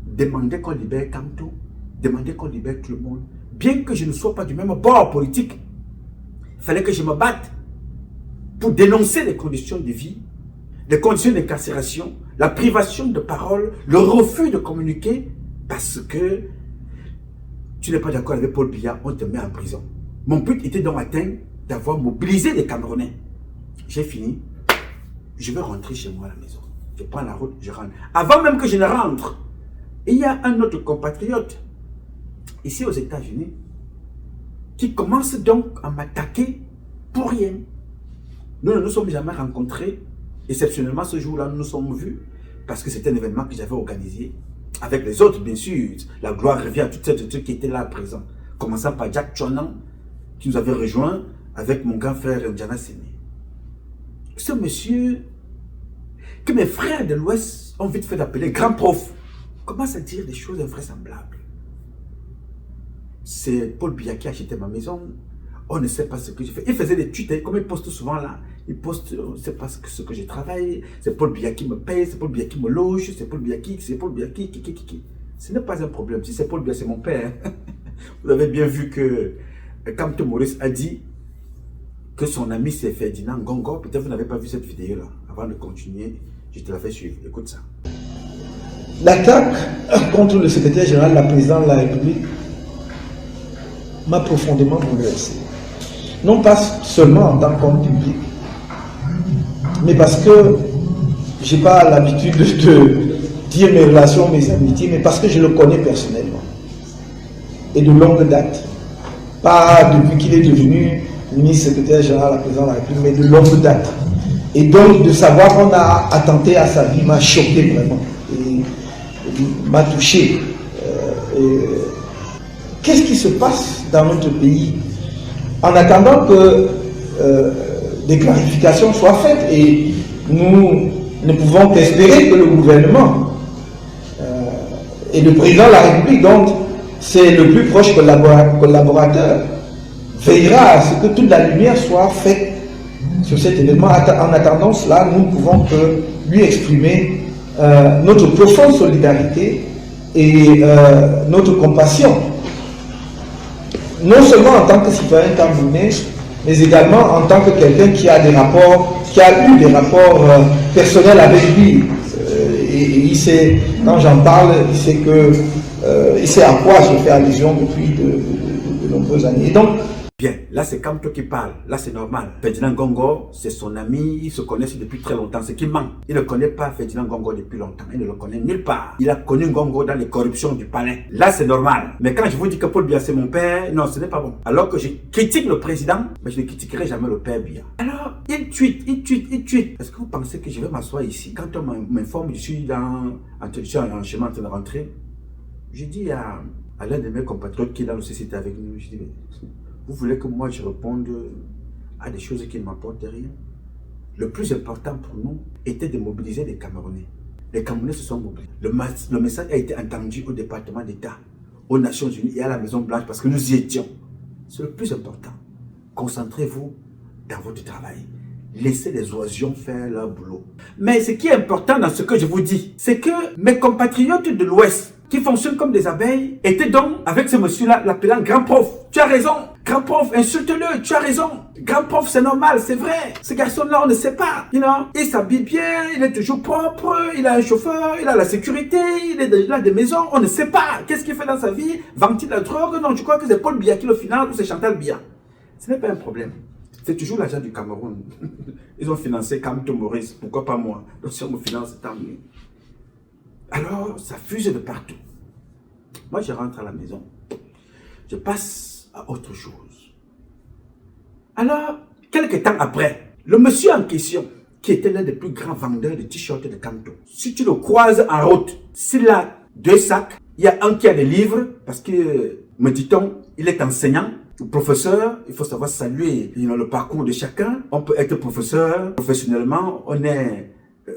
Demander qu'on libère Kamto. Demander qu'on libère tout le monde. Bien que je ne sois pas du même bord politique, il fallait que je me batte pour dénoncer les conditions de vie, les conditions d'incarcération, la privation de parole, le refus de communiquer, parce que tu n'es pas d'accord avec Paul Biya, on te met en prison. Mon but était donc atteint d'avoir mobilisé les Camerounais. J'ai fini. Je vais rentrer chez moi à la maison. Je prends la route, je rentre. Avant même que je ne rentre, il y a un autre compatriote, ici aux États-Unis, qui commence donc à m'attaquer pour rien. Nous ne nous sommes jamais rencontrés. Exceptionnellement, ce jour-là, nous nous sommes vus parce que c'était un événement que j'avais organisé avec les autres, bien sûr. La gloire revient à toutes ces trucs qui étaient là présents. Commençant par Jack Chouana, qui nous avait rejoint avec mon grand frère Njana Seme. Ce monsieur, que mes frères de l'Ouest ont vite fait d'appeler grand prof, commence à dire des choses invraisemblables. C'est Paul Biya qui a acheté ma maison. On ne sait pas ce que je fais. Il faisait des tweets, comme il poste souvent là. Il poste, on ne sait pas ce que je travaille. C'est Paul Biya qui me paye, c'est Paul Biya qui me loge, c'est Paul Biya qui. Ce n'est pas un problème. Si c'est Paul Biya, c'est mon père. Vous avez bien vu que Kamto Maurice a dit que son ami c'est Ferdinand Gongo. Peut-être vous n'avez pas vu cette vidéo là. Avant de continuer, je te la fais suivre. Écoute ça. L'attaque contre le secrétaire général, la présidente de la République, m'a profondément bouleversé. Non pas seulement en tant qu'homme public, mais parce que je n'ai pas l'habitude de dire mes relations, mes amitiés, mais parce que je le connais personnellement. Et de longue date. Pas depuis qu'il est devenu ministre secrétaire général, la présidente de la République, mais de longue date. Et donc de savoir qu'on a attenté à sa vie m'a choqué vraiment. Et m'a touché. Qu'est-ce qui se passe dans notre pays en attendant que des clarifications soient faites, et nous ne pouvons qu'espérer que le gouvernement et le président de la République, dont c'est le plus proche collaborateur, veillera à ce que toute la lumière soit faite sur cet événement. En attendant cela, nous ne pouvons que lui exprimer notre profonde solidarité et notre compassion, non seulement en tant que citoyen camerounais, mais également en tant que quelqu'un qui a eu des rapports personnels avec lui. Et il sait, quand j'en parle, il sait à quoi je fais allusion depuis de nombreuses années. Et donc, bien, là c'est Kamto qui parle, là c'est normal. Ferdinand Gongo, c'est son ami, ils se connaissent depuis très longtemps, ce qui manque. Il ne connaît pas Ferdinand Gongo depuis longtemps, il ne le connaît nulle part. Il a connu Gongo dans les corruptions du palais. Là c'est normal. Mais quand je vous dis que Paul Biya c'est mon père, non, ce n'est pas bon. Alors que je critique le président, mais je ne critiquerai jamais le père Biya. Alors, il tweet. Est-ce que vous pensez que je vais m'asseoir ici? Quand on m'informe, je suis en chemin en train de rentrer, je dis à l'un de mes compatriotes qui est dans le CCT avec nous, je dis, vous voulez que moi je réponde à des choses qui ne m'apportent rien? Le plus important pour nous était de mobiliser les Camerounais. Les Camerounais se sont mobilisés. Le message a été entendu au département d'État, aux Nations Unies et à la Maison Blanche parce que nous y étions. C'est le plus important. Concentrez-vous dans votre travail. Laissez les oisillons faire leur boulot. Mais ce qui est important dans ce que je vous dis, c'est que mes compatriotes de l'Ouest, qui fonctionnent comme des abeilles, étaient donc avec ce monsieur-là, l'appelant grand prof. Tu as raison. Grand prof, insulte-le, tu as raison. Grand prof, c'est normal, c'est vrai. Ce garçon-là, on ne sait pas. Il s'habille bien, il est toujours propre, il a un chauffeur, il a la sécurité, il est dans des maisons, on ne sait pas. Qu'est-ce qu'il fait dans sa vie? Vend-il la drogue? Non, je crois que c'est Paul Biya qui le finance ou c'est Chantal Biya. Ce n'est pas un problème. C'est toujours l'argent du Cameroun. Ils ont financé Kamto Maurice, pourquoi pas moi? Donc si on me finance, tant mieux. Alors, ça fuse de partout. Moi, je rentre à la maison. Je passe à autre chose. Alors, quelques temps après, le monsieur en question, qui était l'un des plus grands vendeurs de t-shirts de Kamto, si tu le croises en route, s'il a 2 sacs, il y a un qui a des livres, parce que, me dit-on, il est enseignant, ou professeur, il faut savoir saluer le parcours de chacun. On peut être professeur professionnellement, on est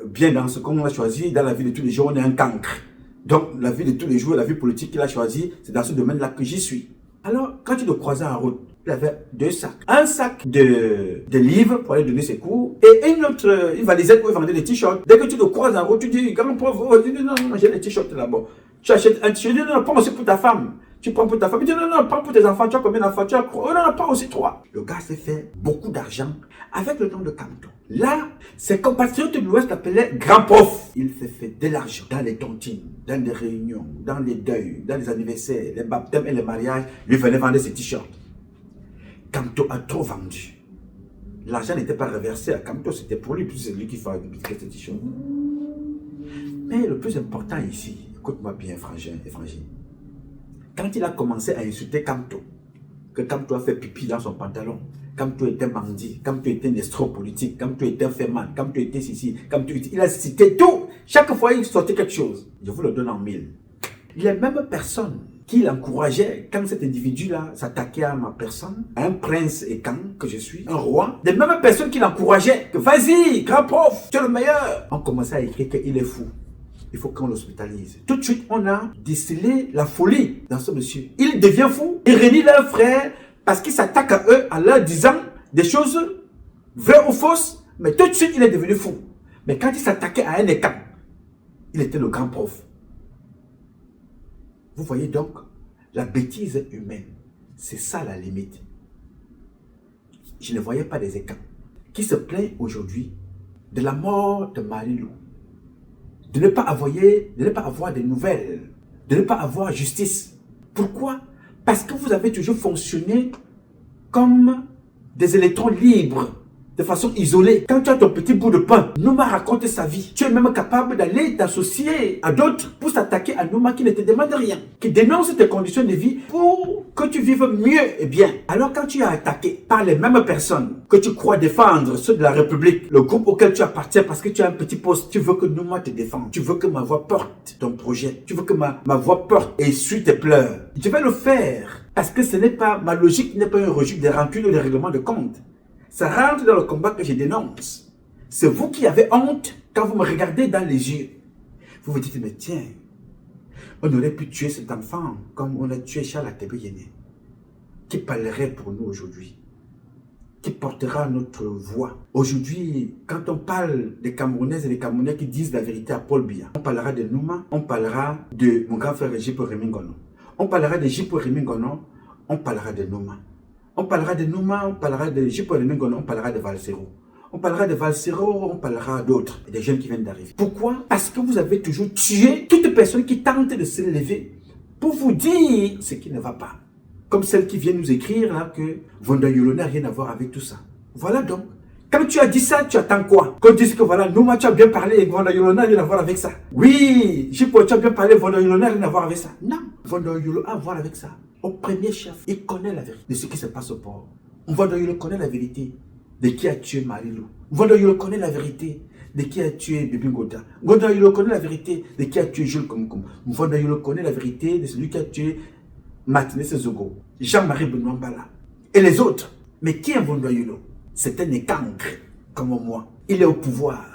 bien dans ce qu'on a choisi, dans la vie de tous les jours, on est un cancre. Donc, la vie de tous les jours, la vie politique qu'il a choisi, c'est dans ce domaine-là que j'y suis. Alors, quand tu le croisais en route, il avait 2 sacs. Un sac de livres pour aller donner ses cours et une valisette où il vendait des t-shirts. Dès que tu le croises en route, tu dis, grand prof, non, j'ai des t-shirts là-bas. Tu achètes un t-shirt, non, prends aussi pour ta femme. Tu prends pour ta femme, il dit, non, prends pour tes enfants, tu as combien d'enfants? Tu as oh, non, prends aussi 3. Le gars s'est fait beaucoup d'argent avec le nom de Kamto. Là, ses compatriotes de l'Ouest l'appelaient grand prof. Il s'est fait de l'argent dans les tontines, dans les réunions, dans les deuils, dans les anniversaires, les baptêmes et les mariages. Lui venait vendre ses t-shirts. Kamto a trop vendu. L'argent n'était pas reversé à Kamto, c'était pour lui, puisque c'est lui qui fabriquait ses t-shirts. Mais le plus important ici, écoute-moi bien, frangin et frangine. Quand il a commencé à insulter Kamto, que Kamto a fait pipi dans son pantalon, Kamto était bandit, Kamto était un escroc politique, Kamto était un ferman, Kamto était ceci, Kamto était... Il a cité tout. Chaque fois, il sortait quelque chose. Je vous le donne en 1000. Les mêmes personnes qui l'encourageaient, quand cet individu-là s'attaquait à ma personne, à un prince et quand que je suis, un roi, les mêmes personnes qui l'encourageaient, que vas-y, grand prof, tu es le meilleur, ont commencé à écrire qu'il est fou. Il faut qu'on l'hospitalise. Tout de suite, on a décelé la folie dans ce monsieur. Il devient fou. Il renie leurs frères parce qu'il s'attaque à eux en leur disant des choses vraies ou fausses. Mais tout de suite, il est devenu fou. Mais quand il s'attaquait à un écart, il était le grand prof. Vous voyez donc, la bêtise humaine, c'est ça la limite. Je ne voyais pas des écarts. Qui se plaint aujourd'hui de la mort de Marilou? De ne pas avoir des nouvelles, de ne pas avoir justice. Pourquoi? Parce que vous avez toujours fonctionné comme des électrons libres. de façon isolée. Quand tu as ton petit bout de pain, Nouma raconte sa vie. Tu es même capable d'aller t'associer à d'autres pour s'attaquer à Nouma qui ne te demande rien, qui dénonce tes conditions de vie pour que tu vives mieux et bien. Alors quand tu es attaqué par les mêmes personnes que tu crois défendre, ceux de la République, le groupe auquel tu appartiens parce que tu as un petit poste, tu veux que Nouma te défende, tu veux que ma voix porte ton projet, tu veux que ma voix porte et essuie tes pleurs. Je vais le faire parce que ce n'est pas, ma logique n'est pas un registre des rancunes ou des règlements de compte. Ça rentre dans le combat que je dénonce. C'est vous qui avez honte quand vous me regardez dans les yeux. Vous vous dites, mais tiens, on aurait pu tuer cet enfant comme on a tué Charles Atebe Yene, qui parlerait pour nous aujourd'hui, qui portera notre voix. Aujourd'hui, quand on parle des Camerounaises et des Camerounais qui disent la vérité à Paul Biya, on parlera de Nouma, on parlera de mon grand frère Jipo Remingono. On parlera de Jipo Remingono, on parlera de Nouma. On parlera de Nouma, on parlera de Jipo Remingono, on parlera de Valsero. On parlera de Valsero, on parlera d'autres, des jeunes qui viennent d'arriver. Pourquoi? Parce que vous avez toujours tué toute personne qui tente de se lever pour vous dire ce qui ne va pas. Comme celle qui vient nous écrire là que Vondoyolo n'a rien à voir avec tout ça. Voilà donc. Quand tu as dit ça, tu attends quoi? Qu'on dise que voilà, Nouma, tu as bien parlé et Vondoyolo n'a rien à voir avec ça. Oui, Jipo, tu as bien parlé, Vondoyolo n'a rien à voir avec ça. Non, Vondoyolo a à voir avec ça. Au premier chef, il connaît la vérité de ce qui se passe au port. Vondoyolo connaît la vérité de qui a tué Marilou. Vondoyolo connaît la vérité de qui a tué Bibi Ngota. Vondoyolo connaît la vérité de qui a tué Jules Komkom. Vondoyolo connaît la vérité de celui qui a tué Martinez Zogo, Jean-Marie Benoît Mbala et les autres. Mais qui est Vondoyolo? C'est un écancre comme moi. Il est au pouvoir.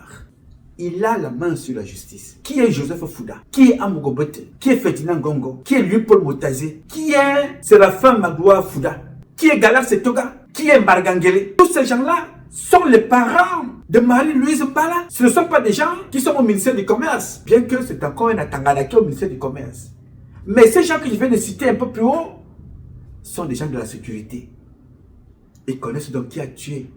Il a la main sur la justice. Qui est Joseph Fouda? Qui est Amogo Bote? Qui est Ferdinand Gongo? Qui est Louis-Paul Motazé? Qui est Séraphin Magloire Fouda? Qui est Galar Setoga? Qui est Mbargangele? Tous ces gens-là sont les parents de Marie-Louise Mbala. Ce ne sont pas des gens qui sont au ministère du Commerce, bien que c'est encore un Atangalaki au ministère du Commerce. Mais ces gens que je viens de citer un peu plus haut sont des gens de la sécurité. Ils connaissent donc qui a tué.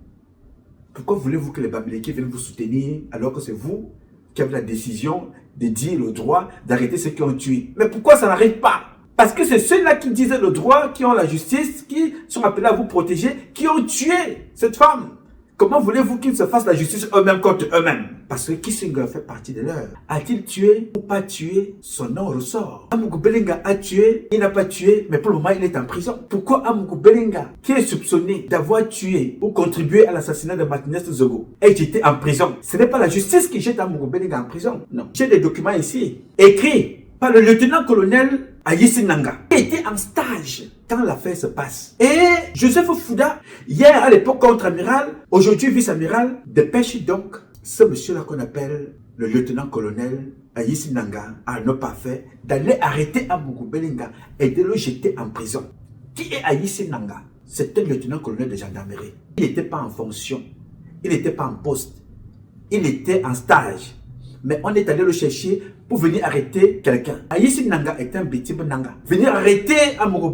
Pourquoi voulez-vous que les Bamileke viennent vous soutenir alors que c'est vous qui avez la décision de dire le droit d'arrêter ceux qui ont tué? Mais pourquoi ça n'arrive pas? Parce que c'est ceux-là qui disent le droit, qui ont la justice, qui sont appelés à vous protéger, qui ont tué cette femme. Comment voulez-vous qu'ils se fassent la justice eux-mêmes contre eux-mêmes? Parce que Kissinger fait partie de leur. A-t-il tué ou pas tué? Son nom ressort. Amougou Belenga a tué, il n'a pas tué, mais pour le moment il est en prison. Pourquoi Amougou Belenga, qui est soupçonné d'avoir tué ou contribué à l'assassinat de Martinez Zogo, est jeté en prison? Ce n'est pas la justice qui jette Amougou Belenga en prison. Non. J'ai des documents ici, écrits par le lieutenant-colonel Ayisi Nanga, qui était en stage quand l'affaire se passe. Et Joseph Fouda, hier à l'époque contre-amiral, aujourd'hui vice-amiral, dépêche donc ce monsieur-là qu'on appelle le lieutenant-colonel Ayisi Nanga, à ne pas faire, d'aller arrêter Amougou Belenga et de le jeter en prison. Qui est Ayisi Nanga? C'est un lieutenant-colonel de gendarmerie. Il n'était pas en fonction, il n'était pas en poste, il était en stage. Mais on est allé le chercher pour venir arrêter quelqu'un. Ayisi Nanga est un petit Nanga. Venir arrêter Amougou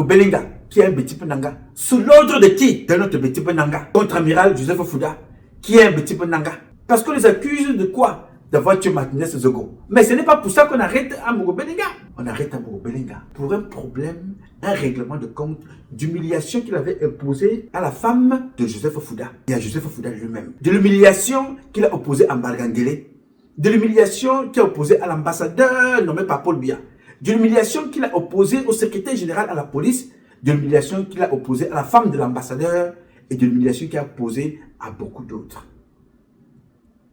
Belenga, qui est un petit Nanga. Sous l'ordre de qui? De notre petit Nanga. Contre-amiral Joseph Fouda, qui est un petit Nanga. Parce qu'on les accuse de quoi? D'avoir tué Martinez Zogo. Mais ce n'est pas pour ça qu'on arrête Amougou Belenga. On arrête Amougou Belenga pour un problème, un règlement de compte d'humiliation qu'il avait imposé à la femme de Joseph Fouda et à Joseph Fouda lui-même. De l'humiliation qu'il a opposée à Mbargangele. De l'humiliation qu'il a opposée à l'ambassadeur nommé par Paul Biya. De l'humiliation qu'il a opposée au secrétaire général à la police. De l'humiliation qu'il a opposée à la femme de l'ambassadeur. Et de l'humiliation qu'il a opposée à beaucoup d'autres.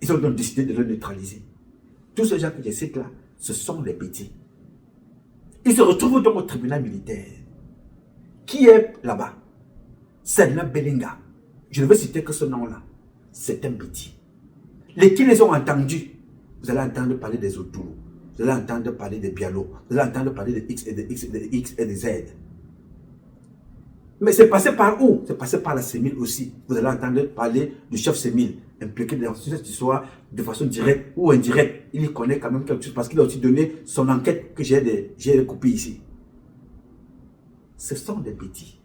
Ils ont donc décidé de le neutraliser. Tous ces gens que je cite là, ce sont les petits. Ils se retrouvent donc au tribunal militaire. Qui est là-bas? Selma Belenga. Je ne veux citer que ce nom-là. C'est un petit. Les qui les ont entendus, vous allez entendre parler des Autour. Vous allez entendre parler des Bialo. Vous allez entendre parler de X et de X et de X et de Z. Mais c'est passé par où? C'est passé par la CEMIL aussi. Vous allez entendre parler du chef CEMIL, impliqué dans cette histoire de façon directe ou indirecte. Il y connaît quand même quelque chose parce qu'il a aussi donné son enquête que j'ai coupée ici. Ce sont des petits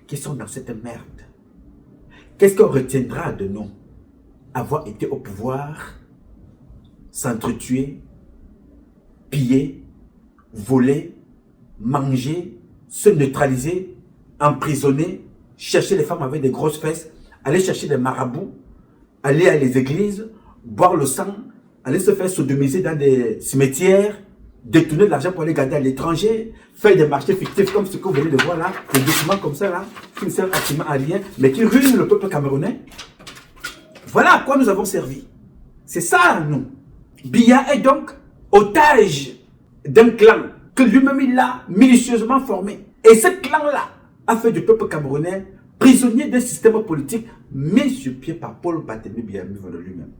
qui sont dans cette merde. Qu'est-ce qu'on retiendra de nous? Avoir été au pouvoir, s'entretuer, piller, voler, manger, se neutraliser, emprisonner, chercher les femmes avec des grosses fesses, aller chercher des marabouts, aller à les églises, boire le sang, aller se faire sodomiser dans des cimetières, détourner de l'argent pour aller garder à l'étranger, faire des marchés fictifs comme ce que vous venez de voir là, des documents comme ça là, qui ne servent absolument à rien, mais qui ruinent le peuple camerounais. Voilà à quoi nous avons servi. C'est ça, nous. Biya est donc otage d'un clan que lui-même il a minutieusement formé. Et ce clan-là a fait du peuple camerounais prisonnier d'un système politique mis sur pied par Paul Barthélémy Biya de lui-même.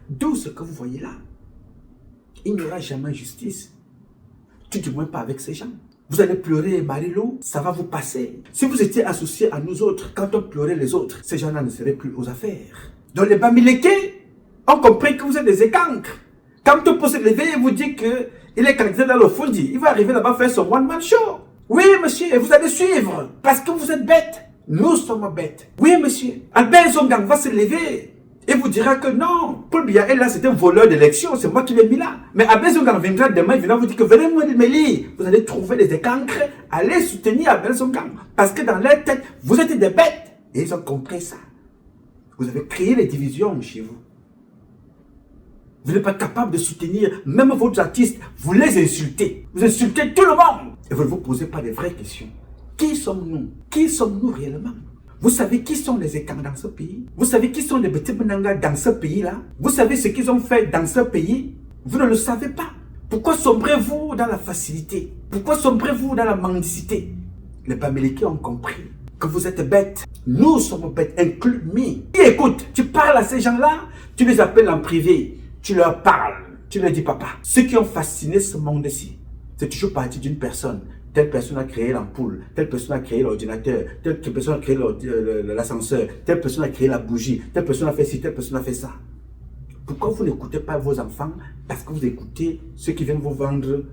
D'où ce que vous voyez là. Il n'y aura jamais justice. Tout du moins pas avec ces gens. Vous allez pleurer Marie-Lou, ça va vous passer. Si vous étiez associés à nous autres, quand on pleurait les autres, ces gens-là ne seraient plus aux affaires. Donc les Bamileke ont compris que vous êtes des écancres. Quand on peut se lever et vous dire qu'il est candidat dans le Fondi, il va arriver là-bas faire son one-man show. Oui, monsieur, et vous allez suivre, parce que vous êtes bêtes. Nous sommes bêtes. Oui, monsieur. Albert Zongang va se lever et vous dira que non, Paul Biya est là, c'est un voleur d'élection, c'est moi qui l'ai mis là. Mais Albert Zongang viendra demain, il viendra vous dire que venez moi de me lire. Vous allez trouver des écancres, allez soutenir Albert Zongang. Parce que dans leur tête, vous êtes des bêtes. Et ils ont compris ça. Vous avez créé les divisions chez vous. Vous n'êtes pas capable de soutenir même vos artistes. Vous les insultez. Vous insultez tout le monde. Et vous ne vous posez pas de vraies questions. Qui sommes-nous? Qui sommes-nous réellement? Vous savez qui sont les écans dans ce pays? Vous savez qui sont les petits Menanga dans ce pays-là? Vous savez ce qu'ils ont fait dans ce pays? Vous ne le savez pas. Pourquoi sombrez-vous dans la facilité? Pourquoi sombrez-vous dans la mendicité? Les Bamileke ont compris que vous êtes bêtes. Nous sommes bêtes, inclus mi. Et écoute, tu parles à ces gens-là, tu les appelles en privé, tu leur parles, tu leur dis papa. Ceux qui ont fasciné ce monde-ci, c'est toujours parti d'une personne. Telle personne a créé l'ampoule, telle personne a créé l'ordinateur, telle personne a créé l'ascenseur, telle personne a créé la bougie, telle personne a fait ci, telle personne a fait ça. Pourquoi vous n'écoutez pas vos enfants? Parce que vous écoutez ceux qui viennent vous vendre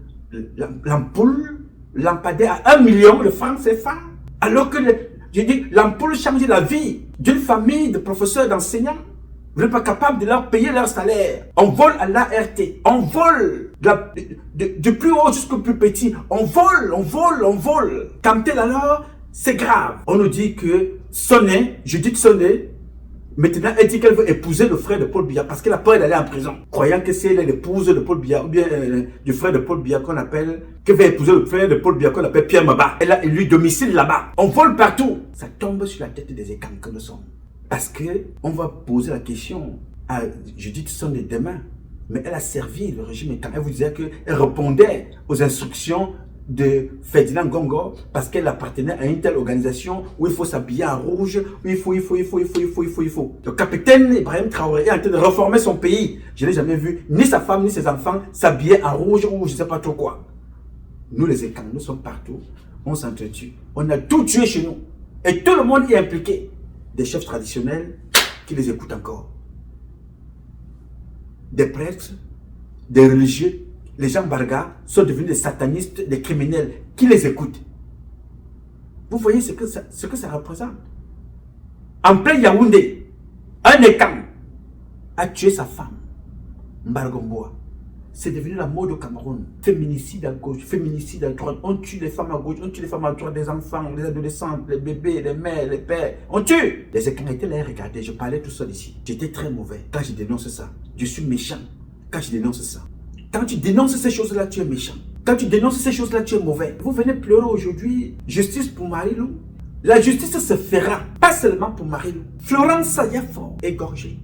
l'ampoule, lampadaire à 1 million de francs CFA. Alors que, je dis, l'ampoule change la vie d'une famille de professeurs, d'enseignants. Vous n'êtes pas capable de leur payer leur salaire. On vole à l'ART. On vole du plus haut jusqu'au plus petit. On vole, on vole, on vole. Comme tel alors, c'est grave. On nous dit que Soné, Judith Soné, maintenant elle dit qu'elle veut épouser le frère de Paul Biya parce qu'elle a peur d'aller en prison. Croyant que c'est l'épouse de Paul Biya ou bien du frère de Paul Biya qu'on appelle, que va épouser le frère de Paul Biya qu'on appelle Pierre Maba. Elle a élu domicile là-bas. On vole partout. Ça tombe sur la tête des écans que nous sommes. Parce que on va poser la question à Judith Soné demain. Mais elle a servi le régime étant. Elle vous disait qu'elle répondait aux instructions de Ferdinand Gongo parce qu'elle appartenait à une telle organisation où il faut s'habiller en rouge, où il faut. Le capitaine Ibrahim Traoré est en train de reformer son pays. Je n'ai jamais vu ni sa femme ni ses enfants s'habiller en rouge ou je ne sais pas trop quoi. Nous les écans, nous sommes partout. On s'entretue. On a tout tué chez nous. Et tout le monde y est impliqué. Des chefs traditionnels qui les écoutent encore. Des prêtres, des religieux, les gens bargas sont devenus des satanistes, des criminels qui les écoutent. Vous voyez ce que ça représente. En plein Yaoundé, un écang a tué sa femme, Mbargomboa. C'est devenu la mode au Cameroun. Féminicide à gauche, féminicide à droite. On tue les femmes à gauche, on tue les femmes à droite, les enfants, les adolescentes, les bébés, les mères, les pères. On tue. Les écans étaient là, regardez, je parlais tout seul ici. J'étais très mauvais quand je dénonce ça. Je suis méchant quand je dénonce ça. Quand tu dénonces ces choses-là, tu es méchant. Quand tu dénonces ces choses-là, tu es mauvais. Vous venez pleurer aujourd'hui, justice pour Marie-Lou. La justice se fera, pas seulement pour Marie-Lou. Florence Sayafo, égorgée,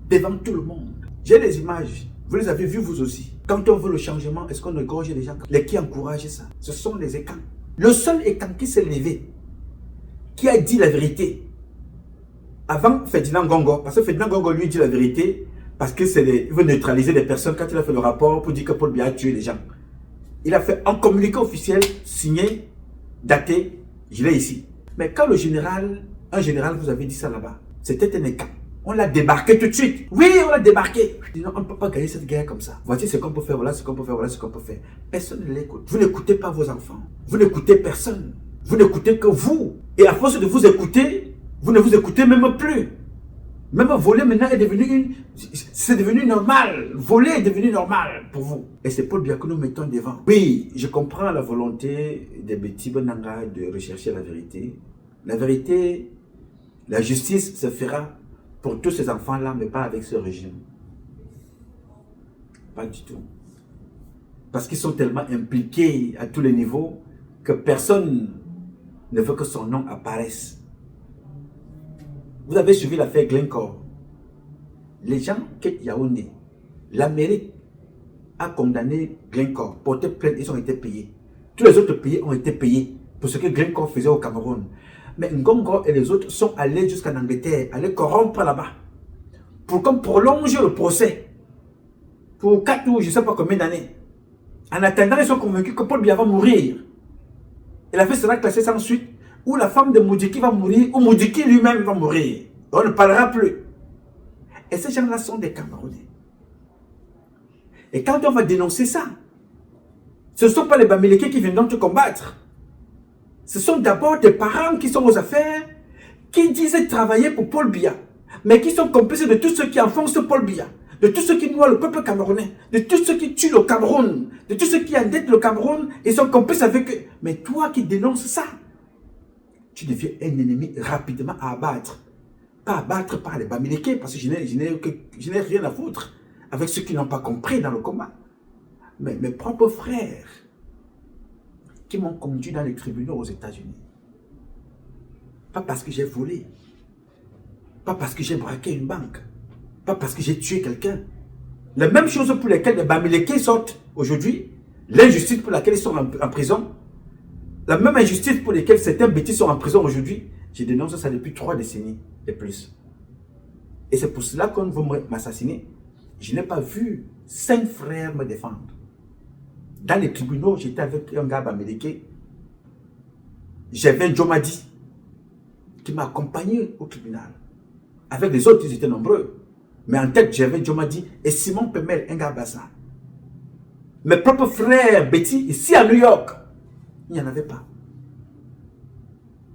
devant tout le monde. J'ai des images, vous les avez vues vous aussi. Quand on veut le changement, est-ce qu'on égorge les gens? Les qui encouragent ça, ce sont les écans. Le seul écan qui s'est levé, qui a dit la vérité, avant Ferdinand Gongo, parce que Ferdinand Gongo lui dit la vérité, parce que il veut neutraliser les personnes quand il a fait le rapport pour dire que Paul Biya a tué les gens. Il a fait un communiqué officiel, signé, daté, je l'ai ici. Mais quand un général vous avait dit ça là-bas, c'était un écan. On l'a débarqué tout de suite. Oui, on l'a débarqué. Non, on ne peut pas gagner cette guerre comme ça. Voici ce qu'on peut faire, voilà ce qu'on peut faire, voilà ce qu'on peut faire. Personne ne l'écoute. Vous n'écoutez pas vos enfants. Vous n'écoutez personne. Vous n'écoutez que vous. Et à force de vous écouter, vous ne vous écoutez même plus. Même voler maintenant est devenu c'est devenu normal. Voler est devenu normal pour vous. Et c'est Paul Biya que nous mettons devant. Oui, je comprends la volonté des Betty Bonanga de rechercher la vérité. La vérité, la justice se fera pour tous ces enfants-là, mais pas avec ce régime. Pas du tout. Parce qu'ils sont tellement impliqués à tous les niveaux que personne ne veut que son nom apparaisse. Vous avez suivi l'affaire Glencore. Les gens quittent Yaoundé. L'Amérique a condamné Glencore, porté plainte, ils ont été payés. Tous les autres pays ont été payés pour ce que Glencore faisait au Cameroun. Mais Ngongo et les autres sont allés jusqu'en Angleterre, aller corrompre là-bas, pour qu'on prolonge le procès pour 4 ou je ne sais pas combien d'années. En attendant, ils sont convaincus que Paul Biya va mourir. Et l'affaire sera classée sans suite, ou la femme de Moudjiki va mourir, ou Moudjiki lui-même va mourir. On ne parlera plus. Et ces gens-là sont des Camerounais. Et quand on va dénoncer ça, ce ne sont pas les Bamileke qui viendront te combattre. Ce sont d'abord des parents qui sont aux affaires, qui disent travailler pour Paul Biya, mais qui sont complices de tous ceux qui enfoncent Paul Biya, de tous ceux qui noient le peuple camerounais, de tous ceux qui tuent le Cameroun, de tous ceux qui endettent le Cameroun, ils sont complices avec eux. Mais toi qui dénonces ça, tu deviens un ennemi rapidement à abattre. Pas abattre par les Bamileke, parce que je n'ai rien à foutre avec ceux qui n'ont pas compris dans le combat. Mais mes propres frères qui m'ont conduit dans les tribunaux aux États-Unis. Pas parce que j'ai volé, pas parce que j'ai braqué une banque, pas parce que j'ai tué quelqu'un. La même chose pour lesquelles les Bamileke sortent aujourd'hui, l'injustice pour laquelle ils sont en prison, la même injustice pour laquelle certains bêtises sont en prison aujourd'hui, je dénonce ça depuis 3 décennies et plus. Et c'est pour cela qu'on veut m'assassiner. Je n'ai pas vu 5 frères me défendre. Dans les tribunaux, j'étais avec un gars Bamileke. J'avais Jomadi qui m'a accompagné au tribunal. Avec les autres, ils étaient nombreux. Mais en tête, j'avais Jomadi et Simon Pemel, un gars Bassa. Mes propres frères Betty, ici à New York, il n'y en avait pas.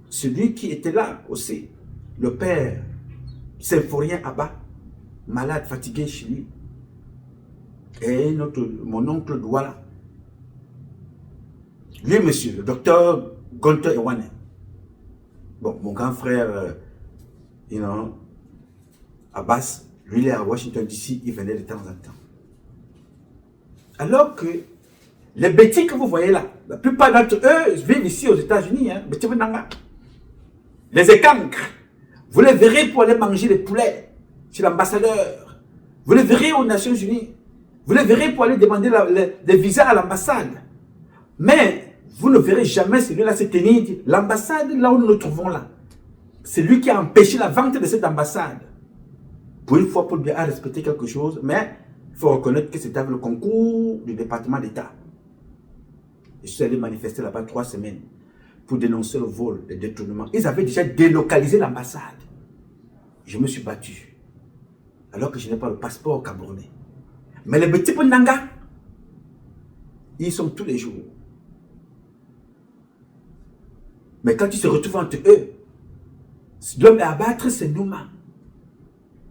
Celui qui était là aussi, le père Symphorien Abba, malade, fatigué chez lui, et mon oncle Douala. Lui, monsieur, le docteur Gunther Ewane. Bon, mon grand frère, Abbas, lui, il est à Washington DC, il venait de temps en temps. Alors que les bêtises que vous voyez là, la plupart d'entre eux vivent ici aux États-Unis, les écancres, vous les verrez pour aller manger des poulets chez l'ambassadeur. Vous les verrez aux Nations Unies. Vous les verrez pour aller demander des visas à l'ambassade. Mais vous ne verrez jamais celui-là se tenir l'ambassade là où nous nous trouvons là. C'est lui qui a empêché la vente de cette ambassade. Pour une fois, Paul Biya a respecté quelque chose, mais il faut reconnaître que c'était avec le concours du département d'État. Je suis allé manifester là-bas 3 semaines pour dénoncer le vol, le détournement. Ils avaient déjà délocalisé l'ambassade. Je me suis battu, alors que je n'ai pas le passeport camerounais. Mais les petits Nanga, ils sont tous les jours. Mais quand ils se retrouvent entre eux, l'homme à abattre, c'est Nouma.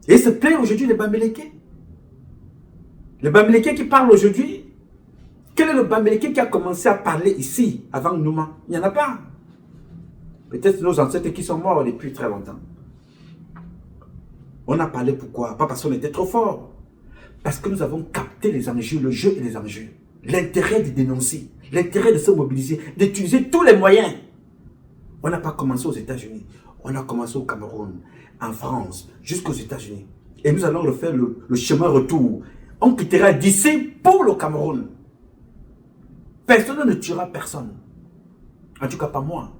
Et il se plaint aujourd'hui les Bamileke. Le Bamileke qui parle aujourd'hui, quel est le Bamileke qui a commencé à parler ici avant Nouma? Il n'y en a pas. Peut-être nos ancêtres qui sont morts depuis très longtemps. On a parlé pourquoi? Pas parce qu'on était trop fort. Parce que nous avons capté les enjeux, le jeu et les enjeux. L'intérêt de dénoncer, l'intérêt de se mobiliser, d'utiliser tous les moyens. On n'a pas commencé aux États-Unis. On a commencé au Cameroun, en France, jusqu'aux États-Unis. Et nous allons refaire le chemin retour. On quittera d'ici pour le Cameroun. Personne ne tuera personne. En tout cas, pas moi.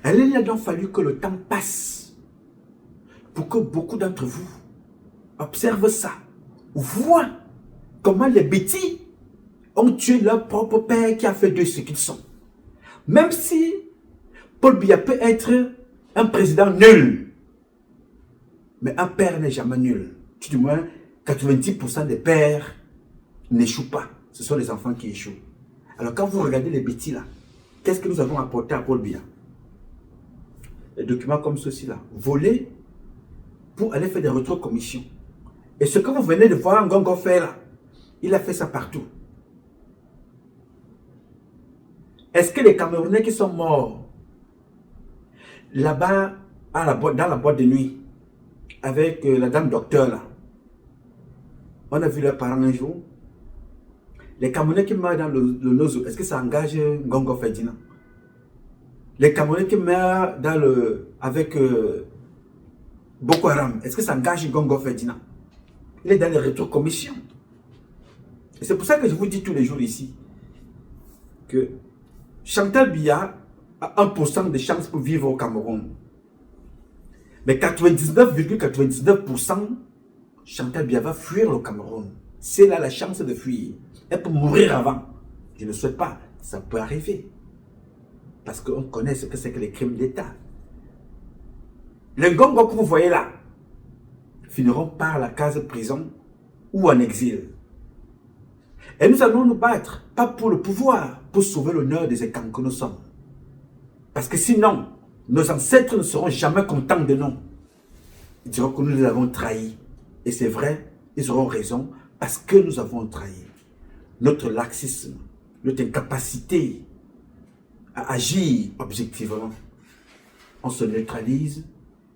Il a donc fallu que le temps passe pour que beaucoup d'entre vous observent ça, voient comment les bêtis ont tué leur propre père qui a fait de ce qu'ils sont. Même si Paul Biya peut être un président nul, mais un père n'est jamais nul. Du moins, 90% des pères n'échouent pas. Ce sont les enfants qui échouent. Alors quand vous regardez les bêtis là, qu'est-ce que nous avons apporté à Paul Biya? Des documents comme ceci-là, volés pour aller faire des rétrocommissions. Et ce que vous venez de voir Ngongo faire là, il a fait ça partout. Est-ce que les Camerounais qui sont morts là-bas, dans la boîte de nuit, avec la dame docteur là, on a vu leurs parents un jour. Les Camerounais qui meurent dans le Nozo, est-ce que ça engage Ngongo Ferdinand? Les Camerounais qui meurent avec Boko Haram, est-ce que ça engage Ngongo Ferdinand? Il est dans les rétrocommissions. Et c'est pour ça que je vous dis tous les jours ici que Chantal Biya a 1% de chance pour vivre au Cameroun. Mais 99,99%, Chantal Biya va fuir le Cameroun. Si elle a la chance de fuir, elle peut mourir avant. Je ne souhaite pas, ça peut arriver. Parce qu'on connaît ce que c'est que les crimes d'État. Les Ngongo que vous voyez là finiront par la case prison ou en exil. Et nous allons nous battre, pas pour le pouvoir, pour sauver l'honneur des Écans que nous sommes. Parce que sinon, nos ancêtres ne seront jamais contents de nous. Ils diront que nous les avons trahis. Et c'est vrai, ils auront raison, parce que nous avons trahi. Notre laxisme, notre incapacité à agir objectivement. On se neutralise,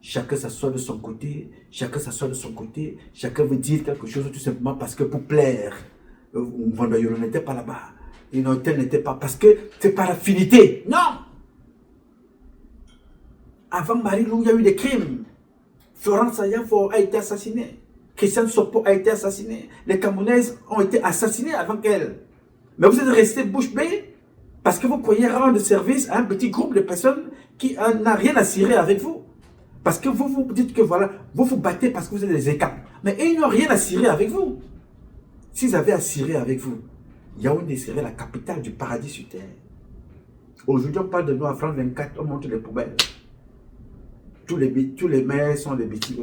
chacun s'assoit de son côté, chacun veut dire quelque chose tout simplement parce que pour plaire. Vondoyolo n'était pas là-bas, Inotel n'était pas, parce que c'est par affinité. Non! Avant Marie-Lou, il y a eu des crimes. Florence Ayafo a été assassinée. Christiane Sopo a été assassinée. Les Camerounaises ont été assassinées avant qu'elle. Mais vous êtes restés bouche bée parce que vous croyez rendre service à un petit groupe de personnes qui n'a rien à cirer avec vous. Parce que vous vous dites que voilà, vous vous battez parce que vous êtes des écarts. Mais ils n'ont rien à cirer avec vous. S'ils avaient à cirer avec vous, Yaoundé serait la capitale du paradis sur terre. Aujourd'hui, on parle de nous à France 24, on montre les poubelles. Tous les maires sont des bêtises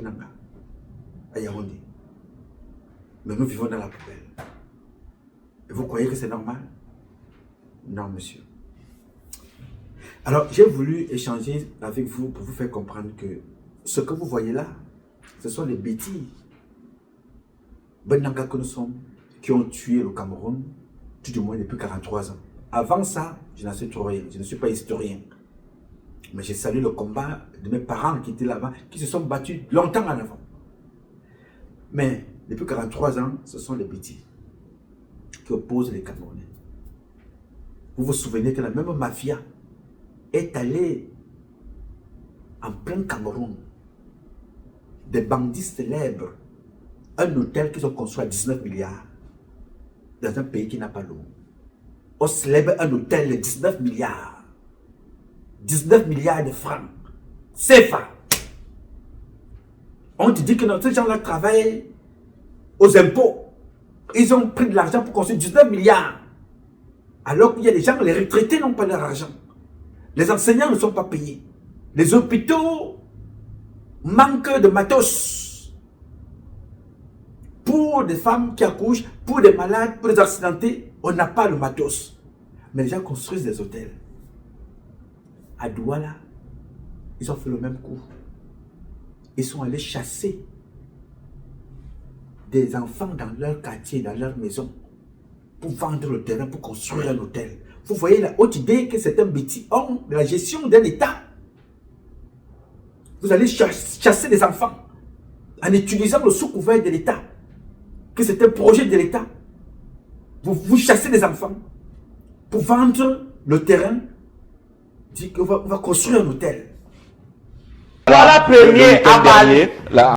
à Yaoundé. Mais nous vivons dans la poubelle. Et vous croyez que c'est normal? Non, monsieur. Alors, j'ai voulu échanger avec vous pour vous faire comprendre que ce que vous voyez là, ce sont les bêtises. Benanga que nous sommes, qui ont tué le Cameroun, tout du moins depuis 43 ans. Avant ça, je n'en sais trop rien. Je ne suis pas historien. Mais j'ai salué le combat de mes parents qui étaient là-bas, qui se sont battus longtemps en avant. Mais depuis 43 ans, ce sont les bêtises qui opposent les Camerounais. Vous vous souvenez que la même mafia est allée en plein Cameroun. Des bandits célèbres. Un hôtel qu'ils ont construit à 19 milliards. Dans un pays qui n'a pas l'eau. On célèbre un hôtel de 19 milliards. 19 milliards de francs. CFA. On te dit que ces gens-là travaillent aux impôts. Ils ont pris de l'argent pour construire 19 milliards. Alors qu'il y a des gens, les retraités n'ont pas leur argent. Les enseignants ne sont pas payés. Les hôpitaux manquent de matos. Pour des femmes qui accouchent, pour des malades, pour des accidentés, on n'a pas le matos. Mais les gens construisent des hôtels. À Douala, ils ont fait le même coup. Ils sont allés chasser des enfants dans leur quartier, dans leur maison, pour vendre le terrain, pour construire un hôtel. Vous voyez la haute idée que certains bêtis ont de la gestion d'un État. Vous allez chasser des enfants en utilisant le sous-couvert de l'État. Que c'est un projet de l'État. Vous chassez des enfants pour vendre le terrain. Dit qu'on va construire un hôtel. Voilà premier aval.